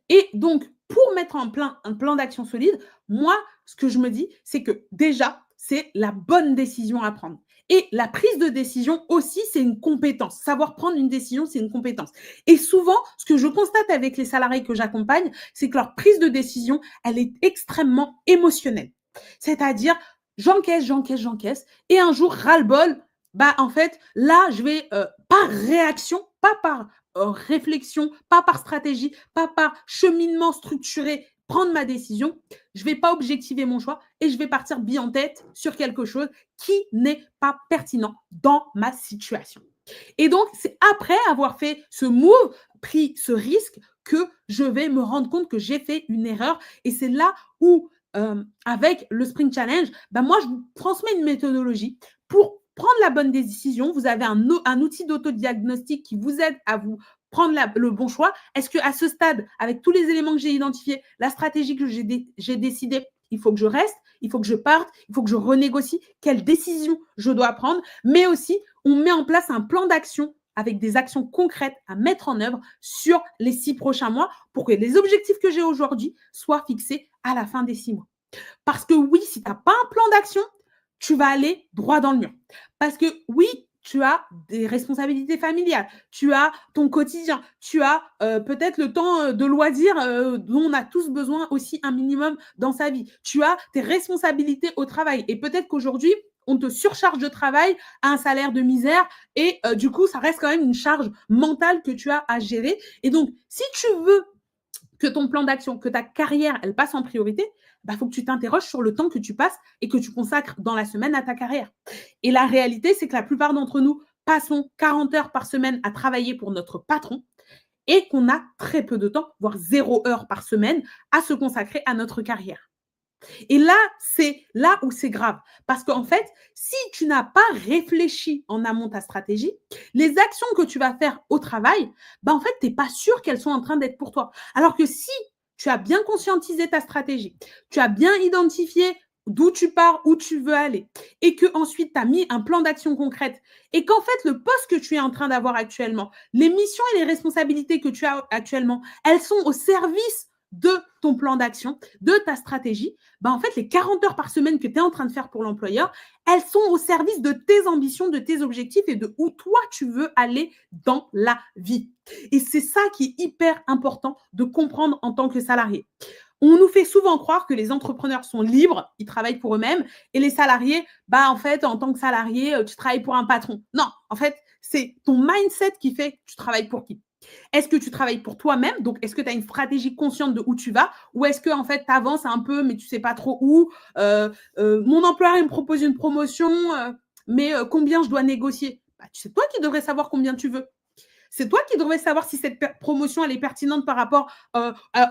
Et donc, pour mettre un plan d'action solide, moi, ce que je me dis, c'est que déjà, c'est la bonne décision à prendre. Et la prise de décision aussi, c'est une compétence. Savoir prendre une décision, c'est une compétence. Et souvent, ce que je constate avec les salariés que j'accompagne, c'est que leur prise de décision, elle est extrêmement émotionnelle. C'est-à-dire, j'encaisse, j'encaisse, j'encaisse, et un jour, ras-le-bol, en fait, là, je vais, par réaction, pas par réflexion, pas par stratégie, pas par cheminement structuré, prendre ma décision, je ne vais pas objectiver mon choix et je vais partir bille en tête sur quelque chose qui n'est pas pertinent dans ma situation. Et donc, c'est après avoir fait ce move, pris ce risque, que je vais me rendre compte que j'ai fait une erreur. Et c'est là où, avec le Sprint Challenge, moi, je vous transmets une méthodologie pour prendre la bonne décision. Vous avez un outil d'autodiagnostic qui vous aide à vous prendre le bon choix. Est-ce qu'à ce stade, avec tous les éléments que j'ai identifiés, la stratégie que j'ai décidée, il faut que je reste, il faut que je parte, il faut que je renégocie, quelle décision je dois prendre, mais aussi, on met en place un plan d'action avec des actions concrètes à mettre en œuvre sur les 6 prochains mois pour que les objectifs que j'ai aujourd'hui soient fixés à la fin des 6 mois. Parce que oui, si tu n'as pas un plan d'action, tu vas aller droit dans le mur. Parce que oui, tu as des responsabilités familiales, tu as ton quotidien, tu as peut-être le temps de loisirs dont on a tous besoin aussi un minimum dans sa vie. Tu as tes responsabilités au travail et peut-être qu'aujourd'hui, on te surcharge de travail à un salaire de misère et du coup, ça reste quand même une charge mentale que tu as à gérer. Et donc, si tu veux que ton plan d'action, que ta carrière, elle passe en priorité, faut que tu t'interroges sur le temps que tu passes et que tu consacres dans la semaine à ta carrière. Et la réalité, c'est que la plupart d'entre nous passons 40 heures par semaine à travailler pour notre patron et qu'on a très peu de temps, voire 0 heure par semaine, à se consacrer à notre carrière. Et là, c'est là où c'est grave. Parce qu'en fait, si tu n'as pas réfléchi en amont ta stratégie, les actions que tu vas faire au travail, bah, en fait, tu n'es pas sûr qu'elles sont en train d'être pour toi. Alors que si tu as bien conscientisé ta stratégie, tu as bien identifié d'où tu pars, où tu veux aller, et que ensuite tu as mis un plan d'action concrète, et qu'en fait, le poste que tu es en train d'avoir actuellement, les missions et les responsabilités que tu as actuellement, elles sont au service de ton plan d'action, de ta stratégie, bah en fait, les 40 heures par semaine que tu es en train de faire pour l'employeur, elles sont au service de tes ambitions, de tes objectifs et de où toi tu veux aller dans la vie. Et c'est ça qui est hyper important de comprendre en tant que salarié. On nous fait souvent croire que les entrepreneurs sont libres, ils travaillent pour eux-mêmes, et les salariés, bah en fait, en tant que salarié, tu travailles pour un patron. Non, en fait, c'est ton mindset qui fait que tu travailles pour qui. Est-ce que tu travailles pour toi-même? Donc, est-ce que tu as une stratégie consciente de où tu vas? Ou est-ce que en fait, tu avances un peu, mais tu ne sais pas trop où? Mon employeur, il me propose une promotion, mais combien je dois négocier? Bah, c'est toi qui devrais savoir combien tu veux. C'est toi qui devrais savoir si cette promotion, elle est pertinente par rapport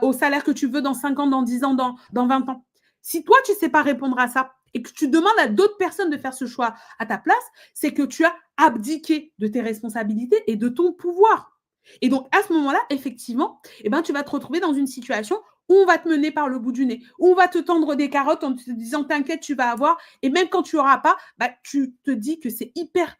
au salaire que tu veux dans 5 ans, dans 10 ans, dans 20 ans. Si toi, tu ne sais pas répondre à ça et que tu demandes à d'autres personnes de faire ce choix à ta place, c'est que tu as abdiqué de tes responsabilités et de ton pouvoir. Et donc, à ce moment-là, effectivement, eh ben, tu vas te retrouver dans une situation où on va te mener par le bout du nez, où on va te tendre des carottes en te disant t'inquiète, tu vas avoir. Et même quand tu n'auras pas, bah, tu te dis que c'est hyper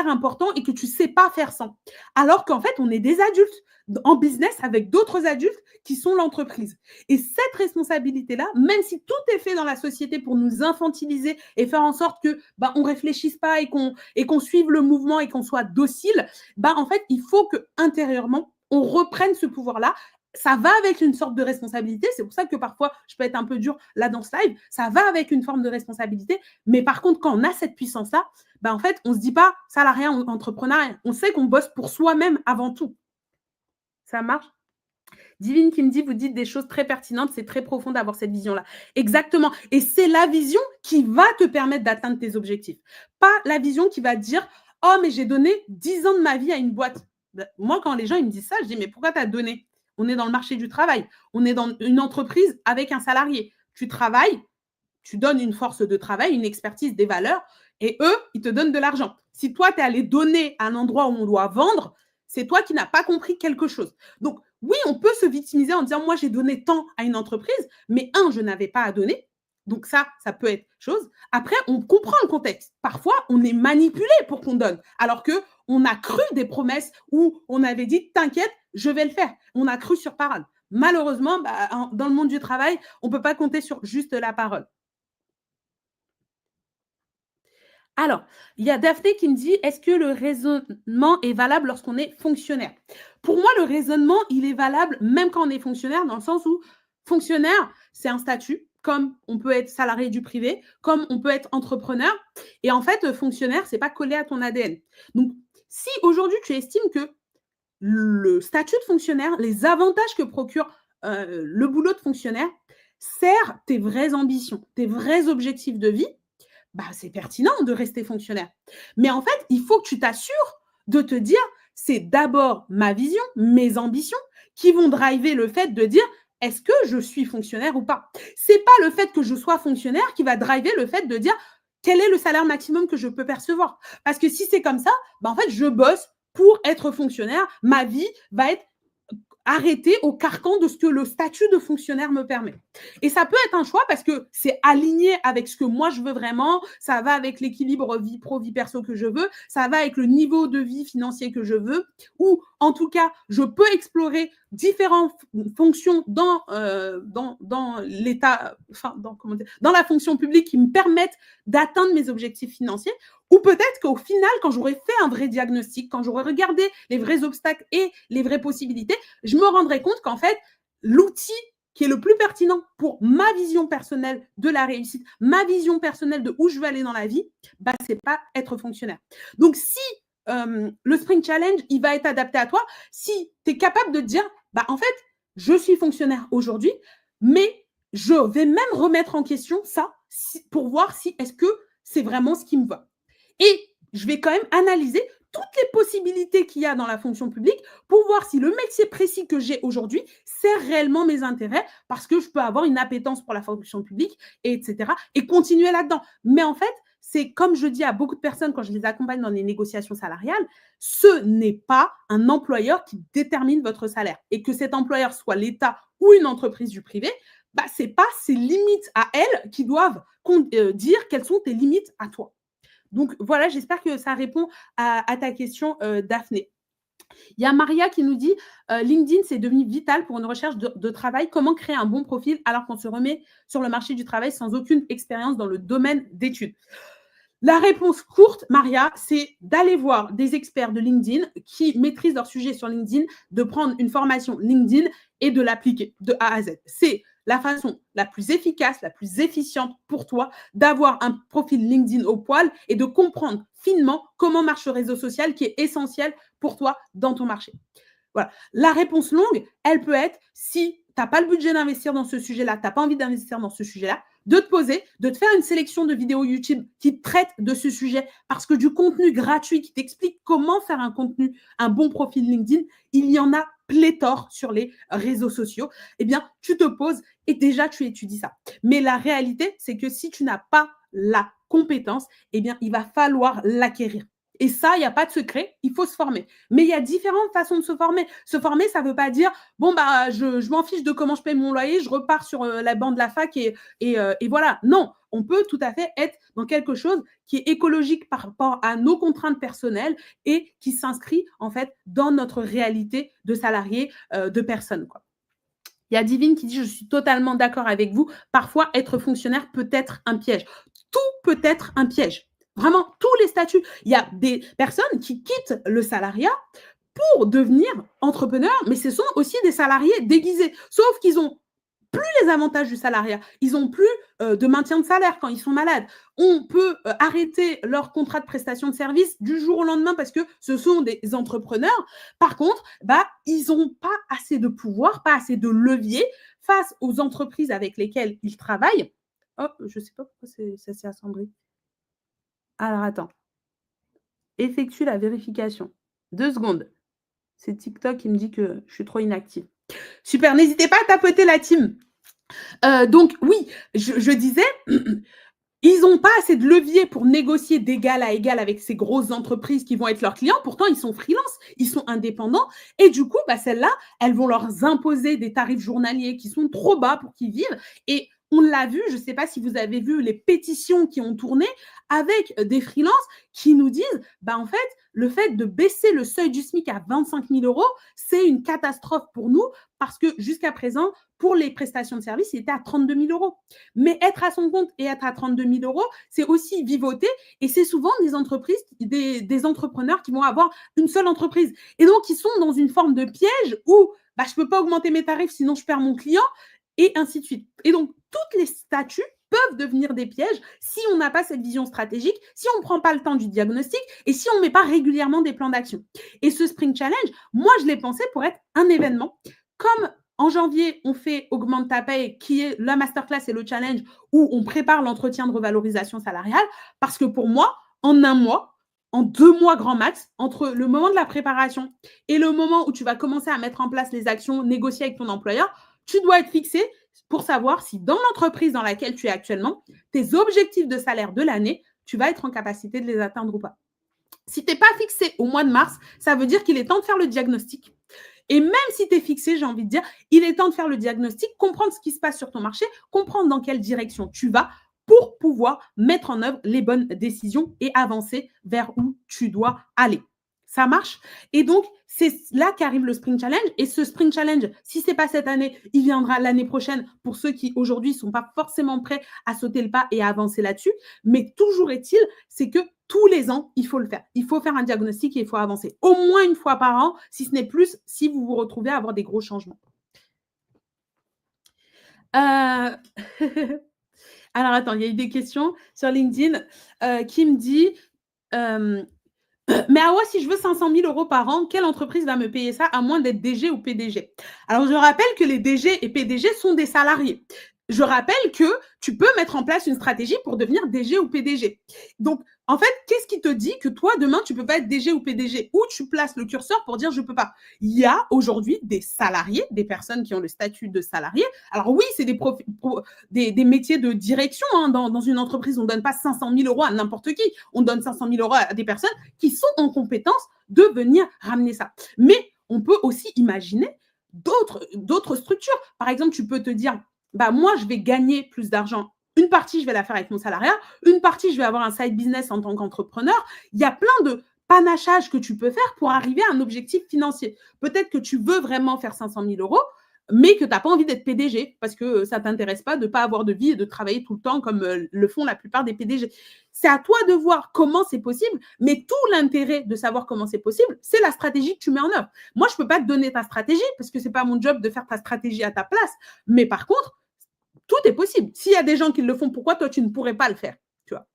important et que tu ne sais pas faire sans. Alors qu'en fait, on est des adultes en business avec d'autres adultes qui sont l'entreprise. Et cette responsabilité-là, même si tout est fait dans la société pour nous infantiliser et faire en sorte que bah, on réfléchisse pas et qu'on suive le mouvement et qu'on soit docile, bah, en fait, il faut que intérieurement, on reprenne ce pouvoir-là. Ça va avec une sorte de responsabilité. C'est pour ça que parfois, je peux être un peu dur là dans ce live. Ça va avec une forme de responsabilité. Mais par contre, quand on a cette puissance-là, ben en fait, on ne se dit pas salariat ou entrepreneuriat. On sait qu'on bosse pour soi-même avant tout. Ça marche? Divine qui me dit, vous dites des choses très pertinentes, c'est très profond d'avoir cette vision-là. Exactement. Et c'est la vision qui va te permettre d'atteindre tes objectifs. Pas la vision qui va te dire, oh, mais j'ai donné 10 ans de ma vie à une boîte. Ben, moi, quand les gens ils me disent ça, je dis, mais pourquoi tu as donné? On est dans le marché du travail. On est dans une entreprise avec un salarié. Tu travailles, tu donnes une force de travail, une expertise, des valeurs, et eux, ils te donnent de l'argent. Si toi, tu es allé donner à un endroit où on doit vendre, c'est toi qui n'as pas compris quelque chose. Donc, oui, on peut se victimiser en disant, moi, j'ai donné tant à une entreprise, mais je n'avais pas à donner. Donc ça peut être chose. Après, on comprend le contexte. Parfois, on est manipulé pour qu'on donne, alors qu'on a cru des promesses où on avait dit, t'inquiète, je vais le faire. On a cru sur parole. Malheureusement, bah, dans le monde du travail, on ne peut pas compter sur juste la parole. Alors, il y a Daphné qui me dit, est-ce que le raisonnement est valable lorsqu'on est fonctionnaire? Pour moi, le raisonnement, il est valable même quand on est fonctionnaire, dans le sens où fonctionnaire, c'est un statut, comme on peut être salarié du privé, comme on peut être entrepreneur. Et en fait, fonctionnaire, c'est pas collé à ton ADN. Donc, si aujourd'hui tu estimes que le statut de fonctionnaire, les avantages que procure le boulot de fonctionnaire, sert tes vraies ambitions, tes vrais objectifs de vie, bah, c'est pertinent de rester fonctionnaire. Mais en fait, il faut que tu t'assures de te dire, c'est d'abord ma vision, mes ambitions qui vont driver le fait de dire, est-ce que je suis fonctionnaire ou pas? C'est pas le fait que je sois fonctionnaire qui va driver le fait de dire, quel est le salaire maximum que je peux percevoir? Parce que si c'est comme ça, bah, en fait, je bosse pour être fonctionnaire. Ma vie va être arrêter au carcan de ce que le statut de fonctionnaire me permet. Et ça peut être un choix parce que c'est aligné avec ce que moi je veux vraiment, ça va avec l'équilibre vie pro, vie perso que je veux, ça va avec le niveau de vie financier que je veux, ou en tout cas, je peux explorer différentes fonctions dans l'état, enfin, dans la fonction publique qui me permettent d'atteindre mes objectifs financiers. Ou peut-être qu'au final, quand j'aurai fait un vrai diagnostic, quand j'aurai regardé les vrais obstacles et les vraies possibilités, je me rendrai compte qu'en fait, l'outil qui est le plus pertinent pour ma vision personnelle de la réussite, ma vision personnelle de où je veux aller dans la vie, bah, ce n'est pas être fonctionnaire. Donc, si le Spring Challenge, il va être adapté à toi, si tu es capable de te dire, bah, en fait, je suis fonctionnaire aujourd'hui, mais je vais même remettre en question ça pour voir si est-ce que c'est vraiment ce qui me va. Et je vais quand même analyser toutes les possibilités qu'il y a dans la fonction publique pour voir si le métier précis que j'ai aujourd'hui sert réellement mes intérêts parce que je peux avoir une appétence pour la fonction publique, et etc. et continuer là-dedans. Mais en fait, c'est comme je dis à beaucoup de personnes quand je les accompagne dans les négociations salariales, ce n'est pas un employeur qui détermine votre salaire. Et que cet employeur soit l'État ou une entreprise du privé, bah, ce n'est pas ses limites à elle qui doivent dire quelles sont tes limites à toi. Donc voilà, j'espère que ça répond à ta question, Daphné. Il y a Maria qui nous dit LinkedIn, c'est devenu vital pour une recherche de travail. Comment créer un bon profil alors qu'on se remet sur le marché du travail sans aucune expérience dans le domaine d'études? La réponse courte, Maria, c'est d'aller voir des experts de LinkedIn qui maîtrisent leur sujet sur LinkedIn, de prendre une formation LinkedIn et de l'appliquer de A à Z. C'est la façon la plus efficace, la plus efficiente pour toi d'avoir un profil LinkedIn au poil et de comprendre finement comment marche le réseau social qui est essentiel pour toi dans ton marché. Voilà. La réponse longue, elle peut être si tu n'as pas le budget d'investir dans ce sujet-là, tu n'as pas envie d'investir dans ce sujet-là, de te poser, de te faire une sélection de vidéos YouTube qui traitent de ce sujet parce que du contenu gratuit qui t'explique comment faire un contenu, un bon profil LinkedIn, il y en a pléthore sur les réseaux sociaux. Eh bien, tu te poses et déjà, tu étudies ça. Mais la réalité, c'est que si tu n'as pas la compétence, eh bien, il va falloir l'acquérir. Et ça, il n'y a pas de secret, il faut se former. Mais il y a différentes façons de se former. Se former, ça ne veut pas dire, bon, bah, je m'en fiche de comment je paye mon loyer, je repars sur la bande de la fac et voilà. Non, on peut tout à fait être dans quelque chose qui est écologique par rapport à nos contraintes personnelles et qui s'inscrit en fait dans notre réalité de salarié, de personne, quoi. Il y a Divine qui dit « Je suis totalement d'accord avec vous. Parfois, être fonctionnaire peut être un piège. » Tout peut être un piège. Vraiment, tous les statuts. Il y a des personnes qui quittent le salariat pour devenir entrepreneurs, mais ce sont aussi des salariés déguisés. Sauf qu'ils ont plus les avantages du salariat. Ils n'ont plus de maintien de salaire quand ils sont malades. On peut arrêter leur contrat de prestation de service du jour au lendemain parce que ce sont des entrepreneurs. Par contre, bah, ils n'ont pas assez de pouvoir, pas assez de levier face aux entreprises avec lesquelles ils travaillent. Oh, je ne sais pas pourquoi ça s'est assemblé. Alors, attends. Effectue la vérification. 2 secondes. C'est TikTok qui me dit que je suis trop inactive. Super, n'hésitez pas à tapoter la team. Donc oui, je disais, ils n'ont pas assez de levier pour négocier d'égal à égal avec ces grosses entreprises qui vont être leurs clients. Pourtant, ils sont freelance, ils sont indépendants. Et du coup, bah, celles-là, elles vont leur imposer des tarifs journaliers qui sont trop bas pour qu'ils vivent. Et on l'a vu, je ne sais pas si vous avez vu les pétitions qui ont tourné avec des freelances qui nous disent, bah, en fait, le fait de baisser le seuil du SMIC à 25 000 €, c'est une catastrophe pour nous parce que jusqu'à présent, pour les prestations de services, il était à 32 000 €. Mais être à son compte et être à 32 000 €, c'est aussi vivoter. Et c'est souvent des entreprises, des entrepreneurs qui vont avoir une seule entreprise. Et donc, ils sont dans une forme de piège où bah, je ne peux pas augmenter mes tarifs, sinon je perds mon client, et ainsi de suite. Et donc, toutes les statuts peuvent devenir des pièges si on n'a pas cette vision stratégique, si on ne prend pas le temps du diagnostic et si on ne met pas régulièrement des plans d'action. Et ce Spring Challenge, moi, je l'ai pensé pour être un événement. Comme en janvier, on fait Augmente ta paye, qui est la masterclass et le challenge où on prépare l'entretien de revalorisation salariale, parce que pour moi, en un mois, en 2 mois grand max, entre le moment de la préparation et le moment où tu vas commencer à mettre en place les actions, négocier avec ton employeur, tu dois être fixé pour savoir si dans l'entreprise dans laquelle tu es actuellement, tes objectifs de salaire de l'année, tu vas être en capacité de les atteindre ou pas. Si tu n'es pas fixé au mois de mars, ça veut dire qu'il est temps de faire le diagnostic. Et même si tu es fixé, j'ai envie de dire, il est temps de faire le diagnostic, comprendre ce qui se passe sur ton marché, comprendre dans quelle direction tu vas pour pouvoir mettre en œuvre les bonnes décisions et avancer vers où tu dois aller. Ça marche? Et donc, c'est là qu'arrive le Spring Challenge. Et ce Spring Challenge, si ce n'est pas cette année, il viendra l'année prochaine pour ceux qui aujourd'hui ne sont pas forcément prêts à sauter le pas et à avancer là-dessus. Mais toujours est-il, c'est que tous les ans, il faut le faire. Il faut faire un diagnostic et il faut avancer. Au moins une fois par an, si ce n'est plus, si vous vous retrouvez à avoir des gros changements. Alors, attends, il y a eu des questions sur LinkedIn qui me dit mais Awa, si je veux 500 000 € par an, quelle entreprise va me payer ça à moins d'être DG ou PDG? Alors, je rappelle que les DG et PDG sont des salariés. je rappelle que tu peux mettre en place une stratégie pour devenir DG ou PDG. Donc, en fait, qu'est-ce qui te dit que toi, demain, tu ne peux pas être DG ou PDG? Où tu places le curseur pour dire je ne peux pas? Il y a aujourd'hui des salariés, des personnes qui ont le statut de salarié. Alors oui, c'est des métiers de direction. Hein. Dans une entreprise, on ne donne pas 500 000 euros à n'importe qui. On donne 500 000 euros à des personnes qui sont en compétence de venir ramener ça. Mais on peut aussi imaginer d'autres structures. Par exemple, tu peux te dire, bah, moi, je vais gagner plus d'argent. Une partie, je vais la faire avec mon salariat. Une partie, je vais avoir un side business en tant qu'entrepreneur. Il y a plein de panachages que tu peux faire pour arriver à un objectif financier. Peut-être que tu veux vraiment faire 500 000 euros, mais que tu n'as pas envie d'être PDG parce que ça ne t'intéresse pas de ne pas avoir de vie et de travailler tout le temps comme le font la plupart des PDG. C'est à toi de voir comment c'est possible, mais tout l'intérêt de savoir comment c'est possible, c'est la stratégie que tu mets en œuvre. Moi, je ne peux pas te donner ta stratégie parce que ce n'est pas mon job de faire ta stratégie à ta place. Mais par contre, tout est possible. S'il y a des gens qui le font, pourquoi toi, tu ne pourrais pas le faire, tu vois?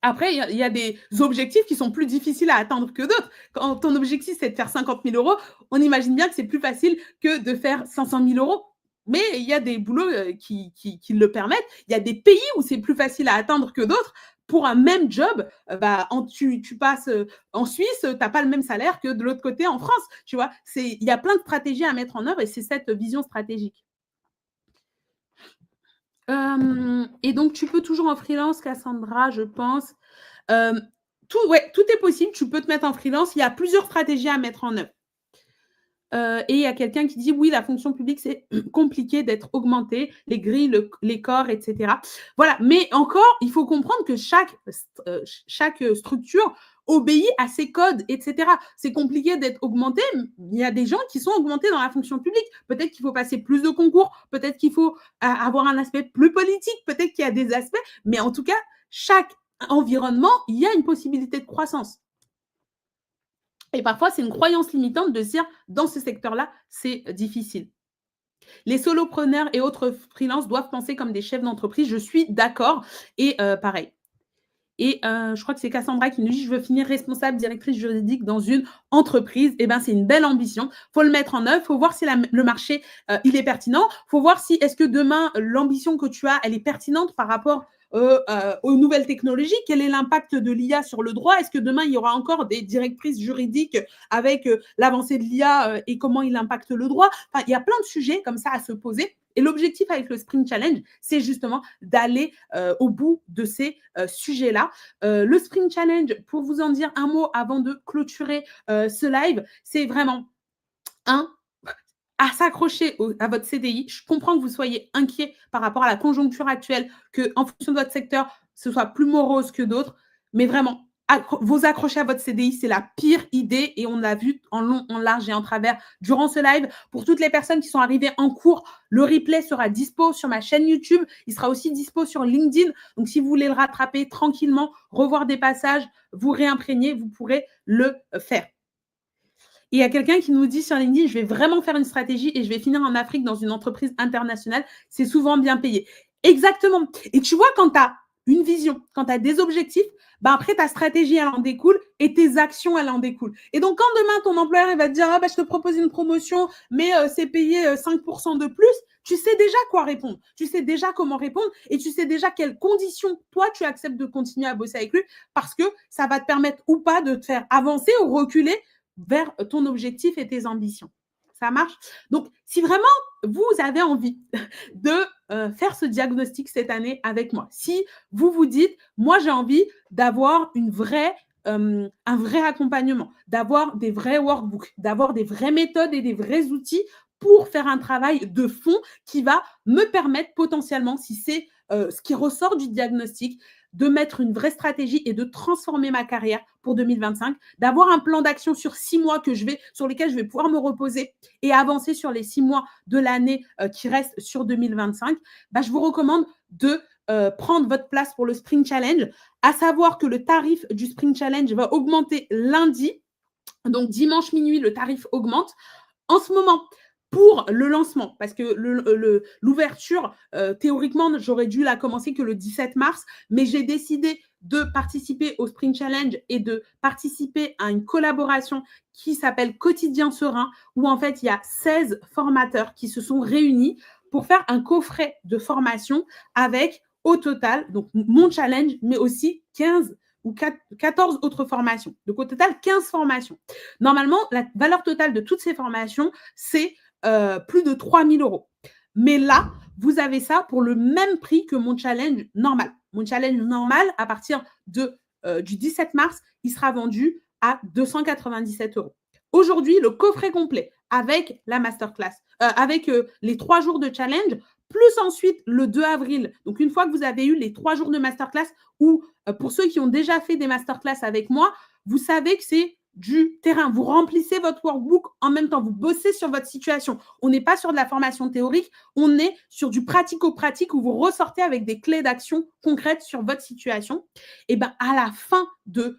Après, il y a des objectifs qui sont plus difficiles à atteindre que d'autres. Quand ton objectif, c'est de faire 50 000 euros, on imagine bien que c'est plus facile que de faire 500 000 euros. Mais il y a des boulots qui le permettent. Il y a des pays où c'est plus facile à atteindre que d'autres. Pour un même job, tu passes en Suisse, tu n'as pas le même salaire que de l'autre côté en France. Tu vois, il y a plein de stratégies à mettre en œuvre et c'est cette vision stratégique. Et donc, tu peux toujours en freelance, Cassandra, je pense. Tout est possible. Tu peux te mettre en freelance. Il y a plusieurs stratégies à mettre en œuvre. Et il y a quelqu'un qui dit oui, la fonction publique, c'est compliqué d'être augmenté, les grilles, les corps, etc. Voilà. Mais encore, il faut comprendre que chaque structure obéit à ses codes, etc. C'est compliqué d'être augmenté. Il y a des gens qui sont augmentés dans la fonction publique. Peut-être qu'il faut passer plus de concours, peut-être qu'il faut avoir un aspect plus politique, peut-être qu'il y a des aspects, mais en tout cas, chaque environnement, il y a une possibilité de croissance. Et parfois, c'est une croyance limitante de se dire, dans ce secteur-là, c'est difficile. Les solopreneurs et autres freelances doivent penser comme des chefs d'entreprise. Je suis d'accord. Et pareil. Et je crois que c'est Cassandra qui nous dit « Je veux finir responsable directrice juridique dans une entreprise. » Eh bien, c'est une belle ambition. Il faut le mettre en œuvre. Il faut voir si le marché, il est pertinent. Il faut voir si, est-ce que demain, l'ambition que tu as, elle est pertinente par rapport aux nouvelles technologies. Quel est l'impact de l'IA sur le droit? Est-ce que demain, il y aura encore des directrices juridiques avec l'avancée de l'IA et comment il impacte le droit? Enfin, il y a plein de sujets comme ça à se poser. Et l'objectif avec le Spring Challenge, c'est justement d'aller au bout de ces sujets-là. Le Spring Challenge, pour vous en dire un mot avant de clôturer ce live, c'est vraiment à s'accrocher à votre CDI. Je comprends que vous soyez inquiet par rapport à la conjoncture actuelle, qu'en fonction de votre secteur, ce soit plus morose que d'autres, mais vraiment, vous accrocher à votre CDI, c'est la pire idée et on l'a vu en long, en large et en travers durant ce live. Pour toutes les personnes qui sont arrivées en cours, le replay sera dispo sur ma chaîne YouTube. Il sera aussi dispo sur LinkedIn. Donc, si vous voulez le rattraper tranquillement, revoir des passages, vous réimprégner, vous pourrez le faire. Et il y a quelqu'un qui nous dit sur LinkedIn, je vais vraiment faire une stratégie et je vais finir en Afrique dans une entreprise internationale. C'est souvent bien payé. Exactement. Et tu vois, quand tu as une vision, quand tu as des objectifs, ben après, ta stratégie, elle en découle et tes actions, elles en découlent. Et donc, quand demain, ton employeur il va te dire, ah, ben, je te propose une promotion, mais c'est payé 5% de plus, tu sais déjà quoi répondre. Tu sais déjà comment répondre et tu sais déjà quelles conditions, toi, tu acceptes de continuer à bosser avec lui parce que ça va te permettre ou pas de te faire avancer ou reculer vers ton objectif et tes ambitions. Ça marche? Donc, si vraiment vous avez envie de faire ce diagnostic cette année avec moi, si vous vous dites, moi, j'ai envie d'avoir un vrai accompagnement, d'avoir des vrais workbooks, d'avoir des vraies méthodes et des vrais outils pour faire un travail de fond qui va me permettre potentiellement, si c'est ce qui ressort du diagnostic, de mettre une vraie stratégie et de transformer ma carrière pour 2025, d'avoir un plan d'action sur 6 mois sur lesquels je vais pouvoir me reposer et avancer sur les 6 mois de l'année qui reste sur 2025, je vous recommande de prendre votre place pour le Spring Challenge, à savoir que le tarif du Spring Challenge va augmenter lundi. Donc, dimanche minuit, le tarif augmente. En ce moment, pour le lancement, parce que l'ouverture, théoriquement, j'aurais dû la commencer que le 17 mars, mais j'ai décidé de participer au Spring Challenge et de participer à une collaboration qui s'appelle Quotidien Serein, où en fait, il y a 16 formateurs qui se sont réunis pour faire un coffret de formation avec au total, donc mon challenge, mais aussi 15 ou 14 autres formations. Donc, au total, 15 formations. Normalement, la valeur totale de toutes ces formations, c'est plus de 3 000 €. Mais là, vous avez ça pour le même prix que mon challenge normal. Mon challenge normal, à partir du 17 mars, il sera vendu à 297 €. Aujourd'hui, le coffret complet avec la masterclass, avec les 3 jours de challenge, plus ensuite le 2 avril. Donc, une fois que vous avez eu les 3 jours de masterclass, ou pour ceux qui ont déjà fait des masterclass avec moi, vous savez que c'est du terrain. Vous remplissez votre workbook en même temps, vous bossez sur votre situation. On n'est pas sur de la formation théorique, on est sur du pratico-pratique où vous ressortez avec des clés d'action concrètes sur votre situation. Et bien, à la fin de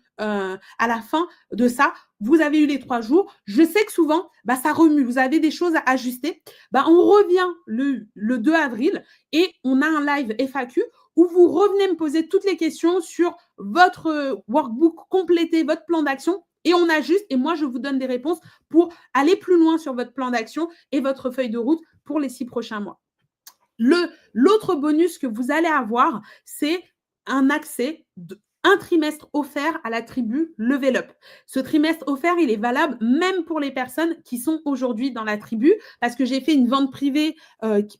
ça, vous avez eu les 3 jours. Je sais que souvent, ça remue. Vous avez des choses à ajuster. On revient le 2 avril et on a un live FAQ où vous revenez me poser toutes les questions sur votre workbook complété, votre plan d'action, et on ajuste. Et moi, je vous donne des réponses pour aller plus loin sur votre plan d'action et votre feuille de route pour les 6 prochains mois. L'autre bonus que vous allez avoir, c'est un accès un trimestre offert à la tribu Level Up. Ce trimestre offert, il est valable même pour les personnes qui sont aujourd'hui dans la tribu, parce que j'ai fait une vente privée,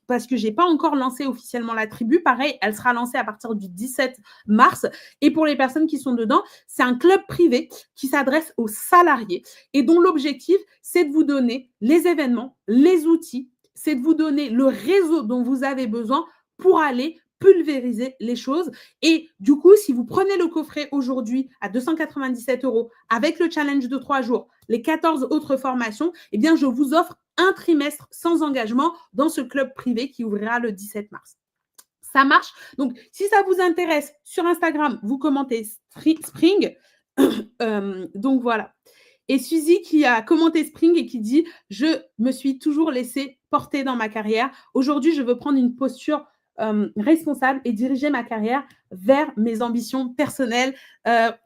parce que je n'ai pas encore lancé officiellement la tribu. Pareil, elle sera lancée à partir du 17 mars. Et pour les personnes qui sont dedans, c'est un club privé qui s'adresse aux salariés et dont l'objectif, c'est de vous donner les événements, les outils, c'est de vous donner le réseau dont vous avez besoin pour aller pulvériser les choses. Et du coup, si vous prenez le coffret aujourd'hui à 297 € avec le challenge de 3 jours, les 14 autres formations, eh bien, je vous offre un trimestre sans engagement dans ce club privé qui ouvrira le 17 mars. Ça marche. Donc, si ça vous intéresse, sur Instagram, vous commentez Spring. Donc, voilà. Et Suzy qui a commenté Spring et qui dit « Je me suis toujours laissée porter dans ma carrière. Aujourd'hui, je veux prendre une posture responsable et diriger ma carrière vers mes ambitions personnelles. »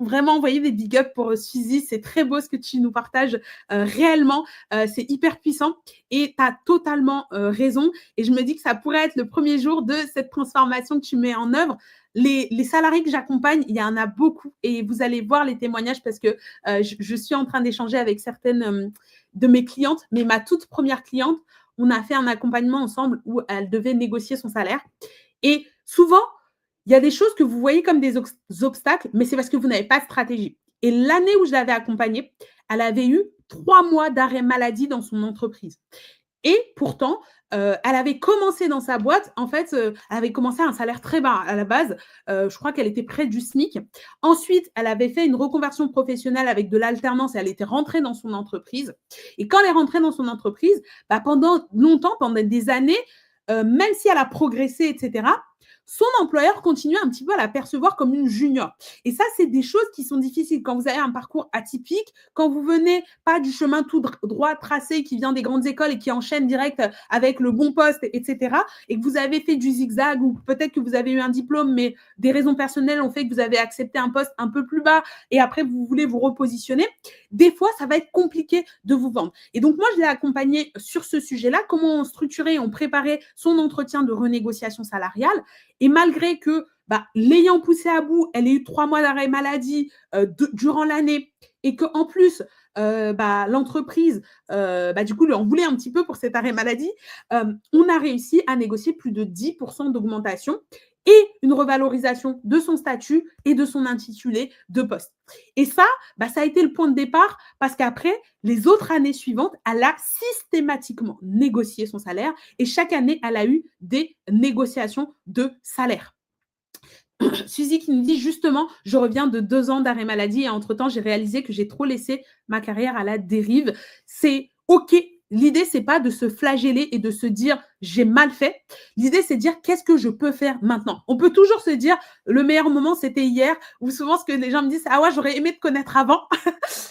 Vraiment, envoyez des big ups pour Suzy. C'est très beau ce que tu nous partages réellement. C'est hyper puissant et tu as totalement raison. Et je me dis que ça pourrait être le premier jour de cette transformation que tu mets en œuvre. Les salariés que j'accompagne, il y en a beaucoup et vous allez voir les témoignages parce que je suis en train d'échanger avec certaines de mes clientes, mais ma toute première cliente, on a fait un accompagnement ensemble où elle devait négocier son salaire. Et souvent, il y a des choses que vous voyez comme des obstacles, mais c'est parce que vous n'avez pas de stratégie. Et l'année où je l'avais accompagnée, elle avait eu 3 mois d'arrêt maladie dans son entreprise. Et pourtant, elle avait commencé dans sa boîte, en fait, elle avait commencé à un salaire très bas à la base. Je crois qu'elle était près du SMIC. Ensuite, elle avait fait une reconversion professionnelle avec de l'alternance et elle était rentrée dans son entreprise. Et quand elle est rentrée dans son entreprise, pendant longtemps, pendant des années, même si elle a progressé, etc., son employeur continue un petit peu à la percevoir comme une junior. Et ça, c'est des choses qui sont difficiles. Quand vous avez un parcours atypique, quand vous venez pas du chemin tout droit tracé qui vient des grandes écoles et qui enchaîne direct avec le bon poste, etc., et que vous avez fait du zigzag ou peut-être que vous avez eu un diplôme, mais des raisons personnelles ont fait que vous avez accepté un poste un peu plus bas et après, vous voulez vous repositionner, des fois, ça va être compliqué de vous vendre. Et donc, moi, je l'ai accompagnée sur ce sujet-là, comment on structurait, on préparait son entretien de renégociation salariale. Et malgré que, l'ayant poussée à bout, elle ait eu 3 mois d'arrêt maladie durant l'année et qu'en plus, l'entreprise, du coup, lui en voulait un petit peu pour cet arrêt maladie, on a réussi à négocier plus de 10% d'augmentation et une revalorisation de son statut et de son intitulé de poste. Et ça, ça a été le point de départ parce qu'après, les autres années suivantes, elle a systématiquement négocié son salaire et chaque année, elle a eu des négociations de salaire. Suzy qui nous dit justement, je reviens de 2 ans d'arrêt maladie et entre-temps, j'ai réalisé que j'ai trop laissé ma carrière à la dérive. C'est OK. L'idée, c'est pas de se flageller et de se dire j'ai mal fait. L'idée, c'est de dire qu'est-ce que je peux faire maintenant. On peut toujours se dire le meilleur moment, c'était hier. Ou souvent, ce que les gens me disent, ah ouais, j'aurais aimé te connaître avant.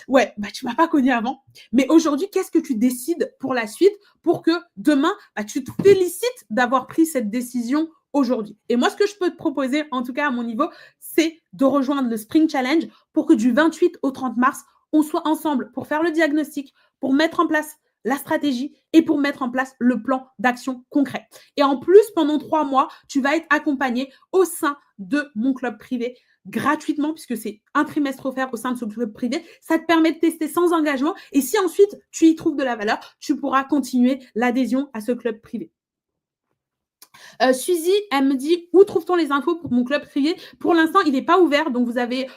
Ouais, tu m'as pas connu avant. Mais aujourd'hui, qu'est-ce que tu décides pour la suite pour que demain, tu te félicites d'avoir pris cette décision aujourd'hui. Et moi, ce que je peux te proposer, en tout cas à mon niveau, c'est de rejoindre le Spring Challenge pour que du 28 au 30 mars, on soit ensemble pour faire le diagnostic, pour mettre en place la stratégie et pour mettre en place le plan d'action concret. Et en plus, pendant 3 mois, tu vas être accompagné au sein de mon club privé gratuitement, puisque c'est un trimestre offert au sein de ce club privé. Ça te permet de tester sans engagement. Et si ensuite tu y trouves de la valeur, tu pourras continuer l'adhésion à ce club privé. Suzy, elle me dit où trouve-t-on les infos pour mon club privé? Pour l'instant, il n'est pas ouvert, donc vous n'avez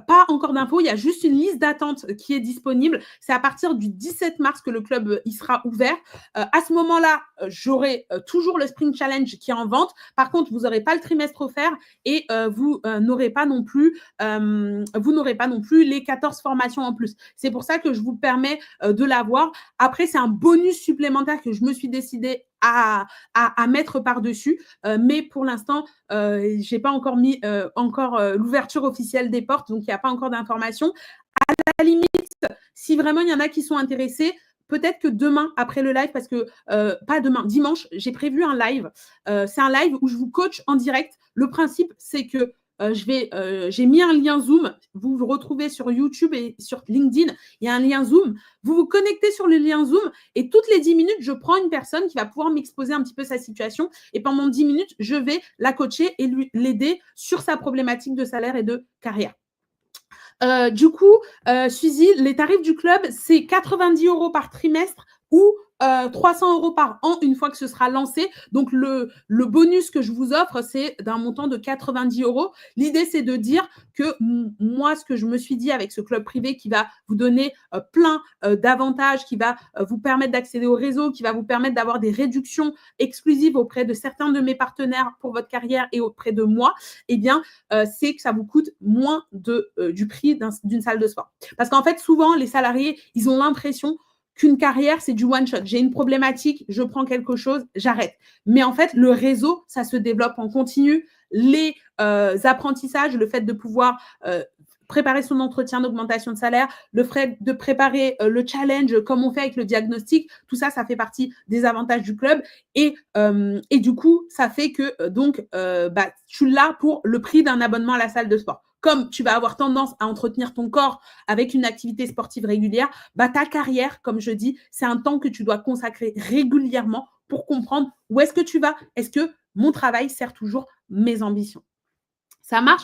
pas encore d'infos. Il y a juste une liste d'attente qui est disponible. C'est à partir du 17 mars que le club il sera ouvert. À ce moment-là, j'aurai toujours le Spring Challenge qui est en vente. Par contre, vous n'aurez pas le trimestre offert et vous n'aurez pas non plus les 14 formations en plus. C'est pour ça que je vous permets de l'avoir. Après, c'est un bonus supplémentaire que je me suis décidée à mettre par-dessus. Mais pour l'instant, je n'ai pas encore mis l'ouverture officielle des portes, donc il n'y a pas encore d'informations. À la limite, si vraiment il y en a qui sont intéressés, peut-être que demain, après le live, parce que pas demain, dimanche, j'ai prévu un live. C'est un live où je vous coach en direct. Le principe, c'est que j'ai mis un lien Zoom. Vous vous retrouvez sur YouTube et sur LinkedIn. Il y a un lien Zoom. Vous vous connectez sur le lien Zoom et toutes les 10 minutes, je prends une personne qui va pouvoir m'exposer un petit peu sa situation. Et pendant 10 minutes, je vais la coacher et l'aider sur sa problématique de salaire et de carrière. Du coup, Suzy, les tarifs du club, c'est 90 € par trimestre ou 300 € par an une fois que ce sera lancé. Donc, le bonus que je vous offre, c'est d'un montant de 90 €. L'idée, c'est de dire que moi, ce que je me suis dit avec ce club privé qui va vous donner plein d'avantages, qui va vous permettre d'accéder au réseau, qui va vous permettre d'avoir des réductions exclusives auprès de certains de mes partenaires pour votre carrière et auprès de moi, eh bien, c'est que ça vous coûte moins du prix d'une salle de sport. Parce qu'en fait, souvent, les salariés, ils ont l'impression qu'une carrière, c'est du one-shot. J'ai une problématique, je prends quelque chose, j'arrête. Mais en fait, le réseau, ça se développe en continu. Les apprentissages, le fait de pouvoir préparer son entretien d'augmentation de salaire, le fait de préparer le challenge comme on fait avec le diagnostic, tout ça, ça fait partie des avantages du club. Et du coup, ça fait que tu l'as pour le prix d'un abonnement à la salle de sport. Comme tu vas avoir tendance à entretenir ton corps avec une activité sportive régulière, ta carrière, comme je dis, c'est un temps que tu dois consacrer régulièrement pour comprendre où est-ce que tu vas. Est-ce que mon travail sert toujours mes ambitions? Ça marche.